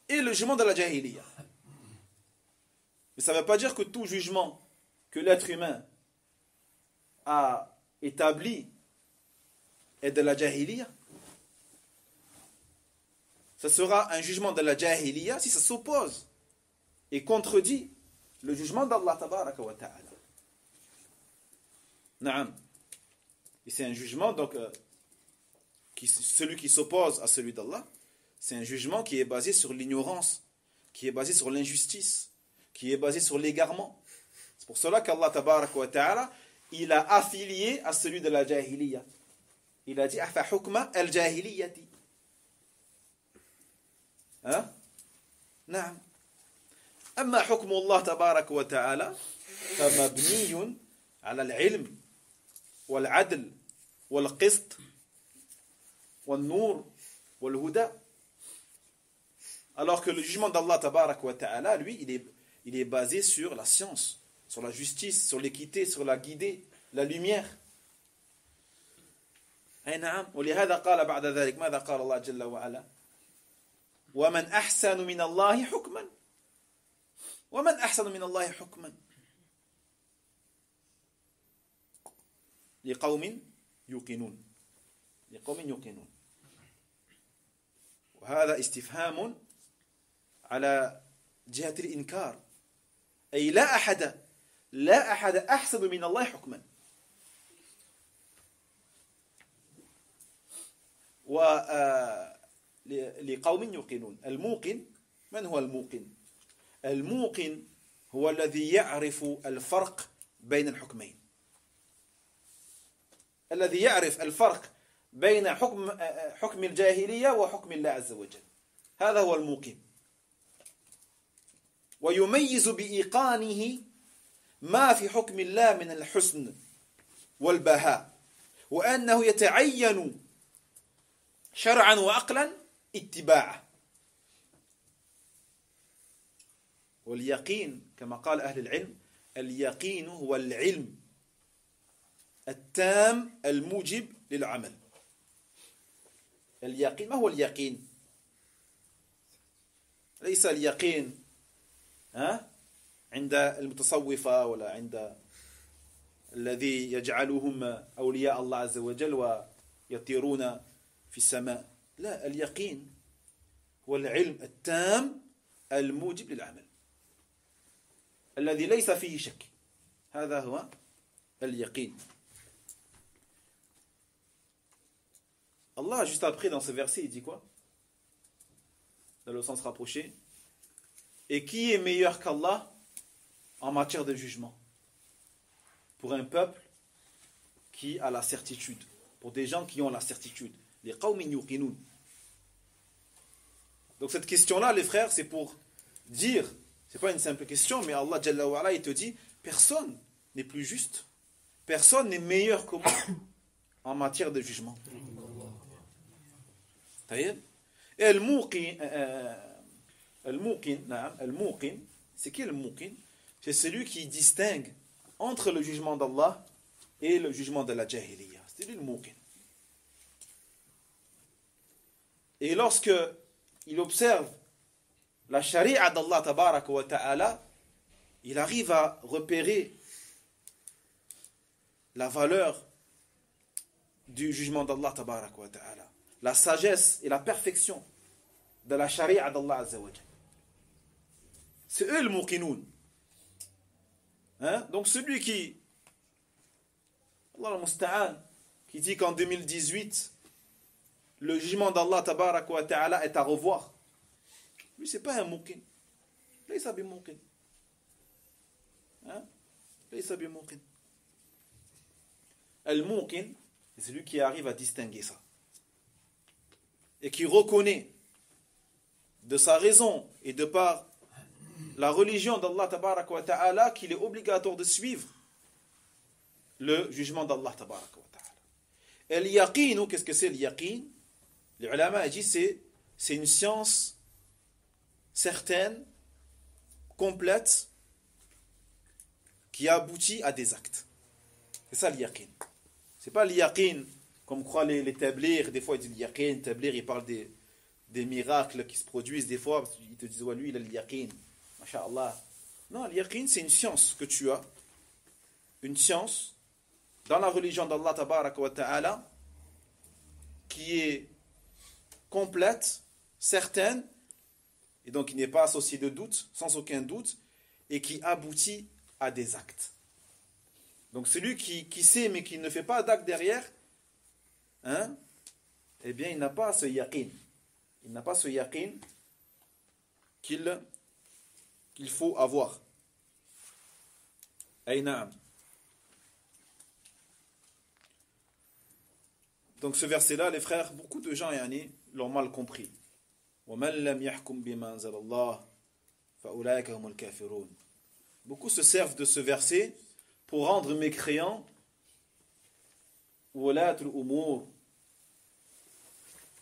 et le jugement de la jahiliya. Mais ça ne veut pas dire que tout jugement que l'être humain a établi est de la jahiliya. Ça sera un jugement de la jahiliya si ça s'oppose et contredit le jugement d'Allah tabaraka wa ta'ala. Naam. Et c'est un jugement, donc, celui qui s'oppose à celui d'Allah, c'est un jugement qui est basé sur l'ignorance, qui est basé sur l'injustice, qui est basé sur l'égarement. C'est pour cela qu'Allah tabaraka wa ta'ala, il a affilié à celui de la jahiliya. Il a dit afa hukma al-jahiliyati. Hein? Naam. أما حكم الله تبارك وتعالى فمبني على العلم والعدل والقسط والنور والهدى. Alors que le jugement d'Allah tabarak wa ta'ala, lui, il est basé sur la science, sur la justice, sur l'équité, sur la guidée, la lumière. أي نعم. ولهذا قال بعد ذلك ماذا قال الله جل وعلا ومن أحسن من الله حكما ومن أحسن من الله حكما لقوم يوقنون وهذا استفهام على جهة الإنكار، أي لا أحد أحسن من الله حكما. ولقوم يوقنون. الموقن، من هو الموقن؟ الموقن هو الذي يعرف الفرق بين الحكمين، الذي يعرف الفرق بين حكم الجاهلية وحكم الله عز وجل. هذا هو الموقن، ويميز بإيقانه ما في حكم الله من الحسن والبهاء، وأنه يتعين شرعا وعقلا اتباعه. واليقين كما قال أهل العلم اليقين هو العلم التام الموجب للعمل. اليقين ما هو اليقين؟ ليس اليقين عند المتصوفة ولا عند الذي يجعلهم أولياء الله عز وجل ويطيرون في السماء. لا، اليقين هو العلم التام الموجب للعمل الذي ليس فيه شك. هذا هو اليقين. Allah, juste après, dans ce verset, il dit quoi? Dans le sens rapproché. Et qui est meilleur qu'Allah en matière de jugement? Pour un peuple qui a la certitude. Pour des gens qui ont la certitude. Les qawmin yuqinun. Donc cette question-là, les frères, c'est pour dire, c'est pas une simple question, mais Allah Jalla wa Ala, il te dit, personne n'est plus juste, personne n'est meilleur que moi en matière de jugement. Et al-muqin, c'est qui al-muqin? C'est celui qui distingue entre le jugement d'Allah et le jugement de la jahiliya. C'est lui le muqin. Et lorsque il observe la charia d'Allah tabaraka wa ta'ala, il arrive à repérer la valeur du jugement d'Allah tabaraka wa ta'ala, la sagesse et la perfection de la charia d'Allah azza wa jalla. C'est eux le muqinoun. Donc celui qui, Allah al-Musta'an, qui dit qu'en 2018 le jugement d'Allah tabaraka wa ta'ala est à revoir, lui c'est pas un muqin. Laysa bi muqin. Laysa bi muqin. Al-muqin, c'est celui qui arrive à distinguer ça et qui reconnaît de sa raison et de par la religion d'Allah tabaraka wa ta'ala qu'il est obligatoire de suivre le jugement d'Allah tabaraka wa ta'ala. Et l'yaqin, qu'est-ce que c'est l'yaqin? Les ulama disent c'est une science certaine, complète, qui aboutit à des actes. C'est ça l'yaqin. C'est pas l'yaqin comme croient les tablirs. Des fois ils disent l'yaqin, tablir, ils parlent des miracles qui se produisent. Des fois ils te disent ouais, lui il a l'yaqin. Masha'Allah. Non, l'yaqin c'est une science que tu as. Une science dans la religion d'Allah tabaraka wa ta'ala qui est complète, certaine, et donc qui n'est pas associée de doute, sans aucun doute, et qui aboutit à des actes. Donc celui qui sait mais qui ne fait pas d'acte derrière, eh bien il n'a pas ce yaqin. Il n'a pas ce yaqin qu'il faut avoir. Aïnaam. Donc ce verset-là, les frères, beaucoup de gens l'ont mal compris. وَمَنْ لَمْ يَحْكُمْ بِمَا أَنزَلَ اللَّهُ فَأُولَٰئِكَ هُمُ الْكَافِرُونَ. Beaucoup se servent de ce verset pour rendre mécréants وَلَاتُ الْأُمُورِ,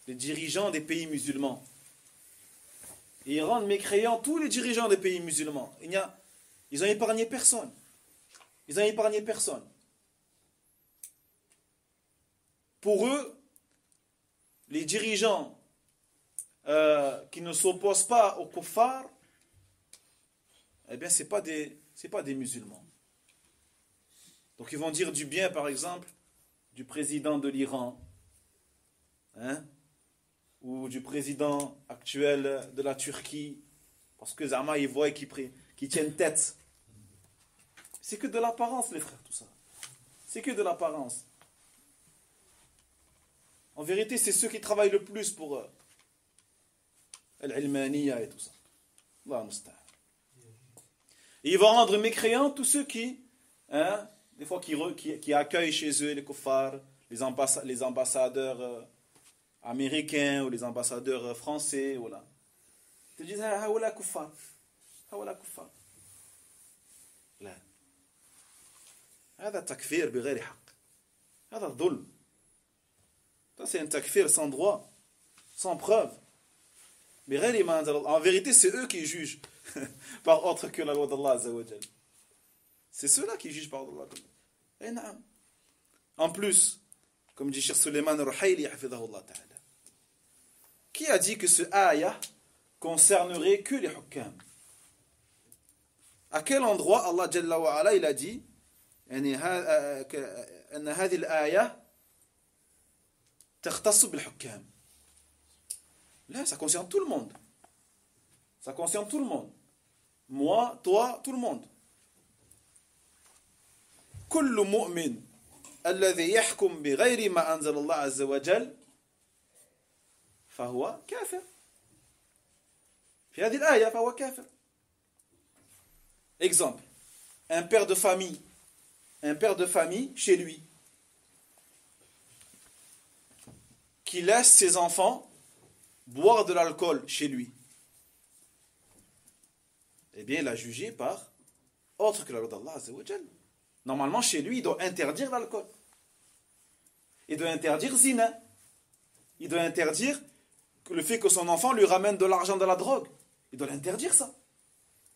les dirigeants des pays musulmans. Et ils rendent mécréants tous les dirigeants des pays musulmans. Ils n'ont épargné personne. Ils n'ont épargné personne. Pour eux, les dirigeants qui ne s'opposent pas aux kuffars, eh bien, c'est pas des musulmans. Donc, ils vont dire du bien, par exemple, du président de l'Iran, ou du président actuel de la Turquie, parce que Zama, ils voient qu'ils tiennent tête. C'est que de l'apparence, les frères, tout ça. C'est que de l'apparence. En vérité, c'est ceux qui travaillent le plus pour l'ilmaniya et tout ça. Allah musta'an. Et ils vont rendre mécréants tous ceux qui, des fois, qui accueillent chez eux les kuffars, les ambassadeurs américains ou les ambassadeurs français. Voilà. Ils te disent, ah, voilà kuffar. Ah, voilà kuffar. لا. هذا تكفير بغير حق. هذا ظلم. Ça, c'est un takfir sans droit. sans preuve. Mais en vérité, c'est eux qui jugent par autre que la loi d'Allah Azza wa Jal. C'est ceux-là qui jugent par Allah. Et naam. En plus, comme dit Cheikh Suleiman Ruhaili, hafidhahullah ta'ala, qui a dit que ce ayah concernerait que les hukam? À quel endroit Allah Jalla wa Ala il a dit أن هذه الآية تختص بالحكام؟ Là, ça concerne tout le monde. Ça concerne tout le monde. Moi, toi, tout le monde. كل مؤمن الذي يحكم بغير ما أنزل الله عز وجل فهو كافر. في هذه الآية فهو كافر. Exemple, un père de famille chez lui, qui laisse ses enfants boire de l'alcool chez lui, eh bien il a jugé par autre que la loi d'Allah Azza wa Jal. Normalement chez lui il doit interdire l'alcool, il doit interdire zina, il doit interdire le fait que son enfant lui ramène de l'argent de la drogue, il doit l'interdire ça,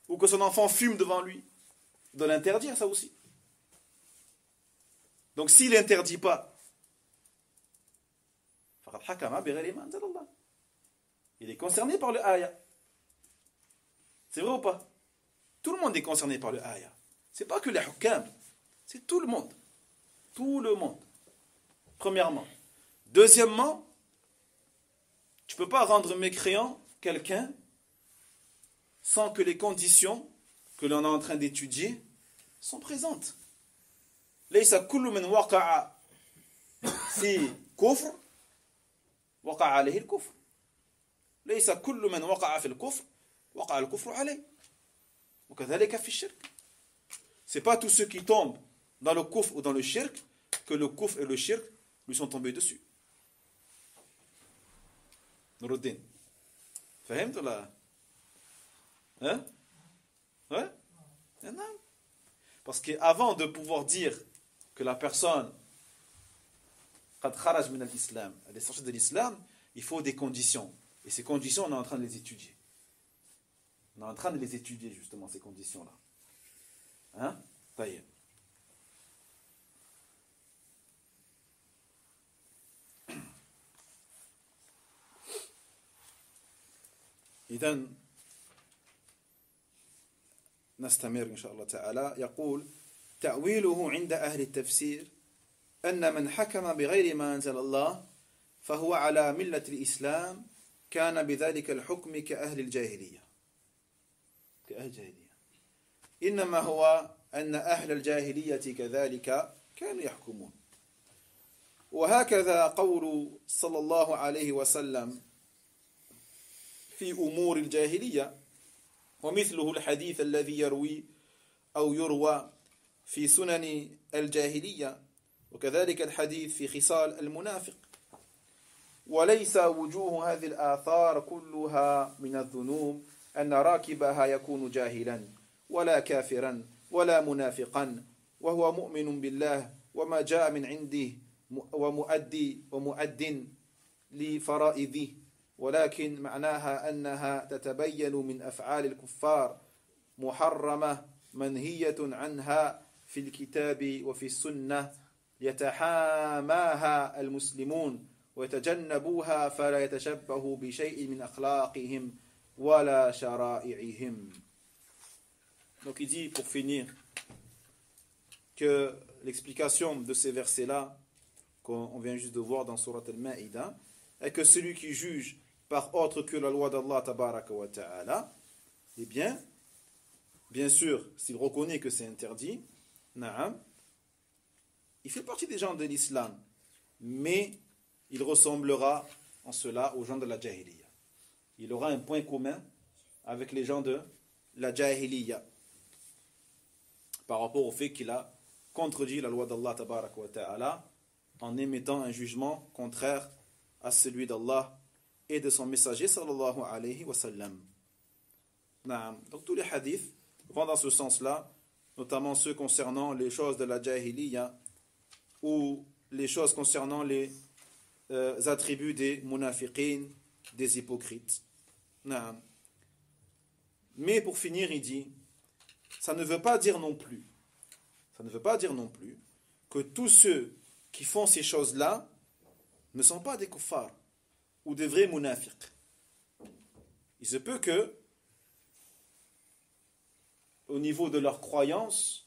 ou que son enfant fume devant lui, il doit l'interdire ça aussi. Donc s'il n'interdit pas, il est concerné par le ayah. C'est vrai ou pas? Tout le monde est concerné par le ayah. C'est pas que les hukam, c'est tout le monde. Tout le monde. Premièrement. Deuxièmement, tu ne peux pas rendre mécréant quelqu'un sans que les conditions que l'on est en train d'étudier sont présentes. ليس كل من وقع في كفر وقع عليه الكفر. ليس كل من وقع في الكفر وقع الكفر عليه. وكذلك في الشرك. C'est pas tous ceux qui tombent dans le kufr ou dans le shirk que le kufr et le shirk lui sont tombés dessus. Nuruddin. فهمت ولا؟ Hein? Ouais? Non. Parce qu'avant de pouvoir dire que la personne قد خرج من الإسلام, elle est sortie de l'islam, il faut des conditions. Et ces conditions, on est en train de les étudier. On est en train de les étudier, justement, ces conditions-là. Hein? طيب. إذن نستمر إن شاء الله تعالى. يقول تأويله عند أهل التفسير أن من حكم بغير ما أنزل الله فهو على ملة الإسلام كان بذلك الحكم كأهل الجاهلية. إنما هو أن أهل الجاهلية كذلك كانوا يحكمون. وهكذا قول صلى الله عليه وسلم في أمور الجاهلية، ومثله الحديث الذي يروي أو يروى في سنن الجاهلية، وكذلك الحديث في خصال المنافق. وليس وجوه هذه الآثار كلها من الذنوب أن راكبها يكون جاهلا ولا كافرا ولا منافقا وهو مؤمن بالله وما جاء من عنده ومؤد لفرائضه، ولكن معناها أنها تتبين من أفعال الكفار محرمة منهية عنها في الكتاب وفي السنة يتحاماها المسلمون ويتجنبوها فلا يتشبه بشيء من أخلاقهم ولا شرائعهم. Donc il dit pour finir que l'explication de ces versets-là qu'on vient juste de voir dans Surat Al-Ma'idah est que celui qui juge par autre que la loi d'Allah tabaraka wa ta'ala, eh bien sûr, s'il reconnaît que c'est interdit, na'am, il fait partie des gens de l'islam, mais il ressemblera en cela aux gens de la jahiliya. Il aura un point commun avec les gens de la jahiliya par rapport au fait qu'il a contredit la loi d'Allah tabaraka wa ta'ala en émettant un jugement contraire à celui d'Allah et de son messager sallallahu alayhi wa sallam. Donc tous les hadiths vont dans ce sens-là, notamment ceux concernant les choses de la jahiliya ou les choses concernant les attributs des munafiqin des hypocrites. Naam. Mais pour finir, il dit, ça ne veut pas dire non plus que tous ceux qui font ces choses-là ne sont pas des kuffars ou des vrais munafiqs. Il se peut que, au niveau de leur croyance,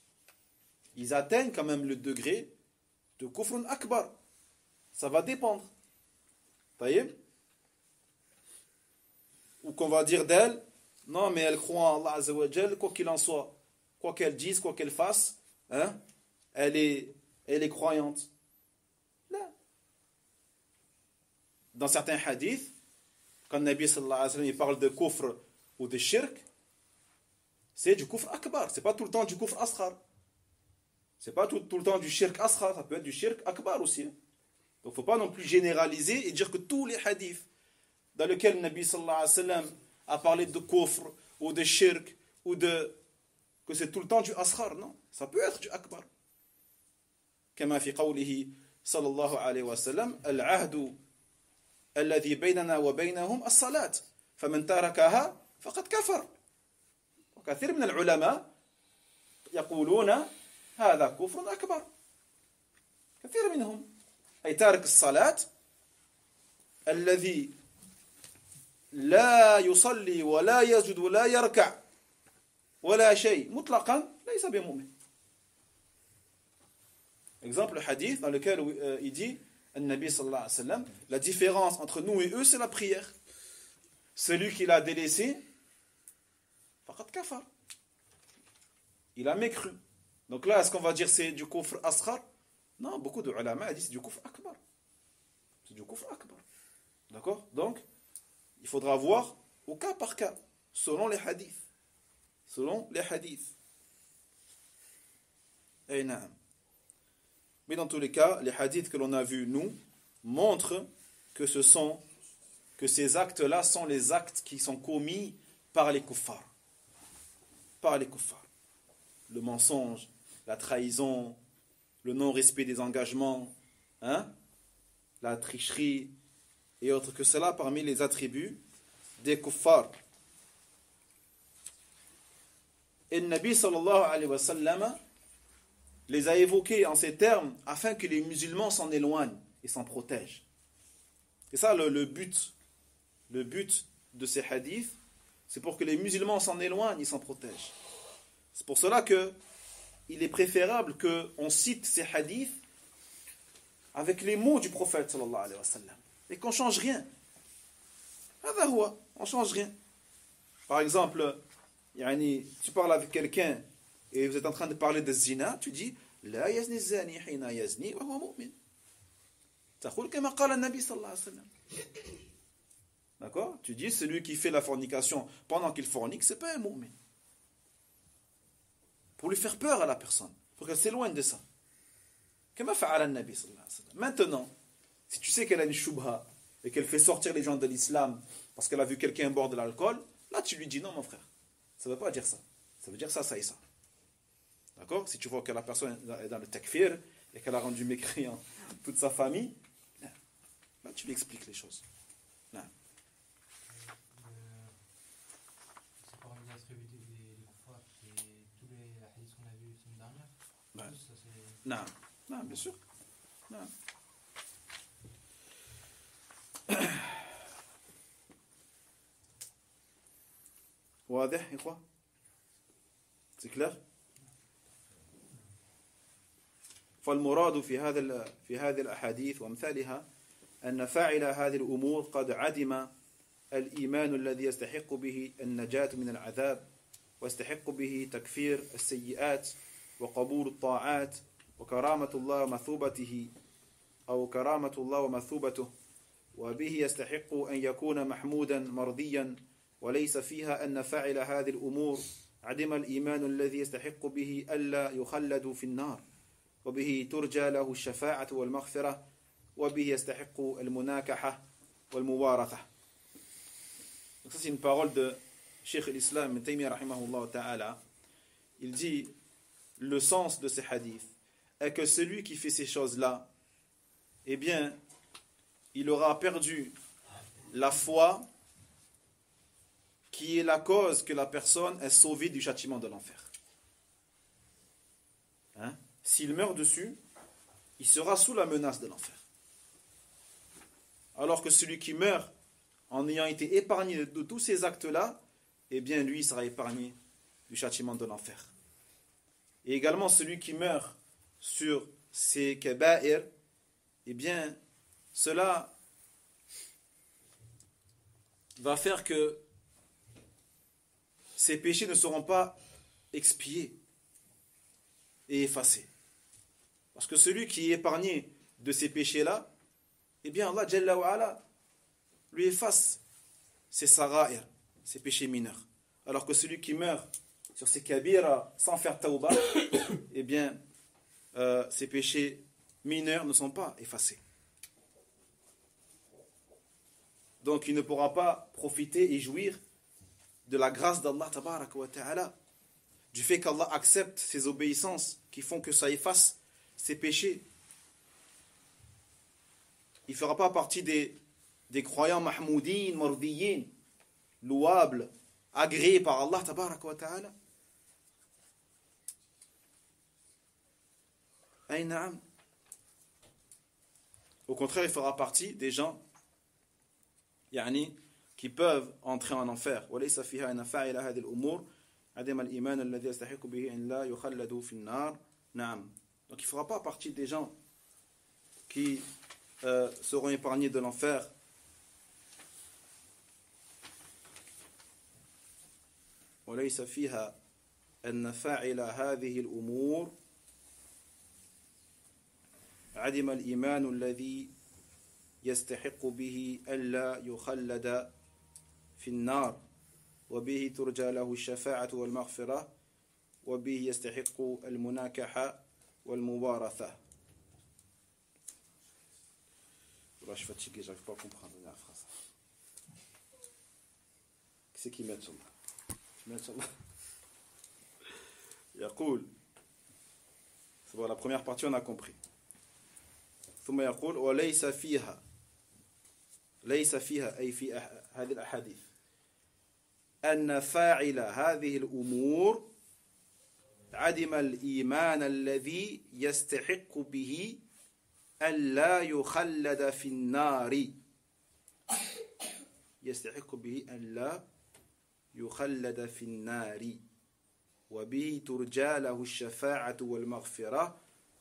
ils atteignent quand même le degré de kufrun akbar. Ça va dépendre. Taïeb. Ou qu'on va dire d'elle, non mais elle croit en Allah Azza wa Jal, quoi qu'il en soit, quoi qu'elle dise, quoi qu'elle fasse, hein, elle est croyante. Là. Dans certains hadiths, quand le Nabi sallallahu alayhi wa sallam il parle de kufr ou de shirk, c'est du kufr akbar, c'est pas tout le temps du kufr asghar. C'est pas tout le temps du shirk asghar, ça peut être du shirk akbar aussi. Donc il ne faut pas non plus généraliser et dire que tous les hadiths dans lesquels le Nabi sallallahu alayhi wa sallam a parlé de kufr ou de shirk ou de que c'est tout le temps du asghar, non, ça peut être du akbar. كما في قوله صلى الله عليه وسلم العهد الذي بيننا وبينهم الصلاة فمن تركها فقد كفر. وكثير من العلماء يقولون هذا كفر أكبر. كثير منهم أي تارك الصلاة الذي لا يصلي ولا يسجد ولا يركع ولا شيء مطلقا ليس بمؤمن. Exemple, le hadith dans lequel il dit, le Nabi sallallahu alayhi wa sallam, la différence entre nous et eux, c'est la prière. Celui qui l'a délaissé, faqad kafar. Il a mécru. Donc là, est-ce qu'on va dire c'est du kufr asghar? Non, beaucoup de ulama disent c'est du kufr akbar. C'est du kufr akbar. D'accord? Donc, il faudra voir au cas par cas, selon les hadiths. Selon les hadiths. Et naam. Mais dans tous les cas, les hadiths que l'on a vus, nous, montrent que ces actes-là sont les actes qui sont commis par les kuffars. Par les kuffars. Le mensonge, la trahison, le non-respect des engagements, hein, la tricherie et autres que cela parmi les attributs des kuffars. Et le Nabi sallallahu alayhi wa sallam les a évoqués en ces termes afin que les musulmans s'en éloignent et s'en protègent. C'est ça le but. Le but de ces hadiths, c'est pour que les musulmans s'en éloignent et s'en protègent. C'est pour cela que il est préférable qu'on cite ces hadiths avec les mots du prophète sallallahu alayhi wa sallam et qu'on ne change rien. On ne change rien. Par exemple, tu parles avec quelqu'un et vous êtes en train de parler de zina, tu dis la yazni zani hina yazni wa huwa mu'min. Taqul kama qala an-nabi sallallahu alayhi wa sallam. D'accord? Tu dis celui qui fait la fornication pendant qu'il fornique, c'est pas un mu'min. Pour lui faire peur à la personne, pour qu'elle s'éloigne de ça. Kama fa'ala an-nabi sallallahu alayhi wa sallam. Maintenant, si tu sais qu'elle a une shubha et qu'elle fait sortir les gens de l'islam parce qu'elle a vu quelqu'un boire de l'alcool, là tu lui dis non mon frère, ça ne veut pas dire ça. Ça veut dire ça, ça et ça. D'accord? Si tu vois que la personne est dans le takfir et qu'elle a rendu mécréant toute sa famille, là tu lui expliques les choses. Là. C'est parmi les attributs des kuffars, c'est tous les hadiths qu'on a vus la semaine dernière. Ouais. Tous, ça c'est... Non, bien sûr. Non. واضح يا إخوة؟ C'est clair? فالمراد في هذه الأحاديث وأمثالها أن فاعل هذه الأمور قد عدم الإيمان الذي يستحق به النجاة من العذاب ويستحق به تكفير السيئات وقبول الطاعات وكرامة الله ومثوبته أو كرامة الله ومثوبته وبه يستحق أن يكون محمودا مرضيا وليس فيها أن فاعل هذه الأمور عدم الإيمان الذي يستحق به ألا يخلد في النار وبه ترجى له الشفاعة والمغفرة وبه يستحق المناكحة والموارثة. Donc ça c'est une parole de Cheikh l'Islam Ibn Taymiyyah rahimahullah ta'ala. Il dit le sens de ces hadiths est que celui qui fait ces choses-là, eh bien, il aura perdu la foi qui est la cause que la personne est sauvée du châtiment de l'enfer. Hein? S'il meurt dessus, il sera sous la menace de l'enfer. Alors que celui qui meurt en ayant été épargné de tous ces actes-là, eh bien lui sera épargné du châtiment de l'enfer. Et également celui qui meurt sur ces kaba'ir, eh bien cela va faire que ces péchés ne seront pas expiés et effacés. Parce que celui qui est épargné de ces péchés-là, eh bien Allah Jalla wa Ala lui efface ses sara'ir, ses péchés mineurs. Alors que celui qui meurt sur ses kabira sans faire tawba, eh bien ses péchés mineurs ne sont pas effacés. Donc il ne pourra pas profiter et jouir de la grâce d'Allah tabaraka wa ta'ala, du fait qu'Allah accepte ses obéissances qui font que ça efface ses péchés. Il ne fera pas partie des croyants mahmoudin, mardiyin, louables, agréés par Allah tabaraka wa ta'ala. Ay na'am. Au contraire, il fera partie des gens qui peuvent entrer en enfer. وليس فيها أن فاعل هذه الأمور عدم الإيمان الذي يستحق به أن لا يخلد في النار. نعم. Donc il ne fera pas partie des gens qui seront épargnés de l'enfer. وليس فيها أن فاعل هذه الأمور عدم الإيمان الذي يستحق به ألا يخلد في النار وبه ترجى له الشفاعة والمغفرة وبه يستحق المناكحة والموارثة. Là, je suis fatigué, j'arrive pas à comprendre la phrase. Qui c'est qui met sur là? Tu mets sur là? يقول. C'est bon, la première partie on a compris. ثم يقول وليس فيها ليس فيها أي في هذه الأحاديث أن فاعل هذه الأمور عدم الإيمان الذي يستحق به ألا يخلد في النار يستحق به ألا يخلد في النار وبه ترجى له الشفاعة والمغفرة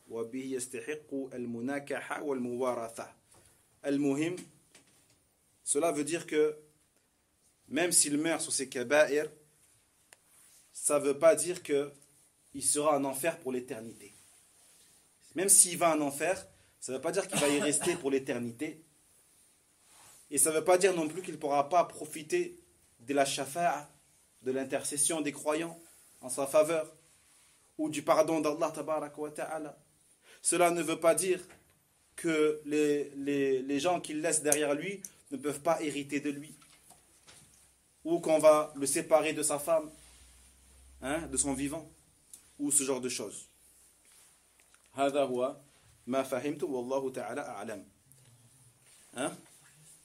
وبه يستحق المناكحة والموارثة. المهم, cela veut dire que même s'il meurt sur ses kaba'ir, ça ne veut pas dire qu'il sera en enfer pour l'éternité. Même s'il va en enfer, ça ne veut pas dire qu'il va y rester pour l'éternité. Et ça ne veut pas dire non plus qu'il ne pourra pas profiter de la shafa'a, de l'intercession des croyants en sa faveur, ou du pardon d'Allah tabaraka wa ta'ala. Cela ne veut pas dire que les gens qu'il laisse derrière lui ne peuvent pas hériter de lui, ou qu'on va le séparer de sa femme, de son vivant, ou ce genre de choses. هذا هو ما فهمت والله تعالى أعلم.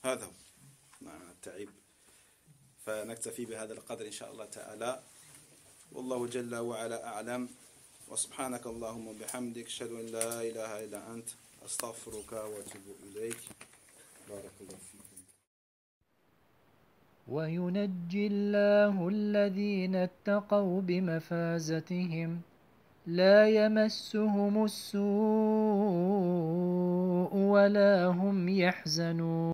هذا هو معنى التعب. فنكتفي بهذا القدر إن شاء الله تعالى. والله جل وعلا أعلم. وسبحانك اللهم وبحمدك أشهد أن لا إله إلا أنت أستغفرك وأتوب إليك. بارك الله فيكم. وينجي الله الذين اتقوا بمفازتهم لا يمسهم السوء ولا هم يحزنون.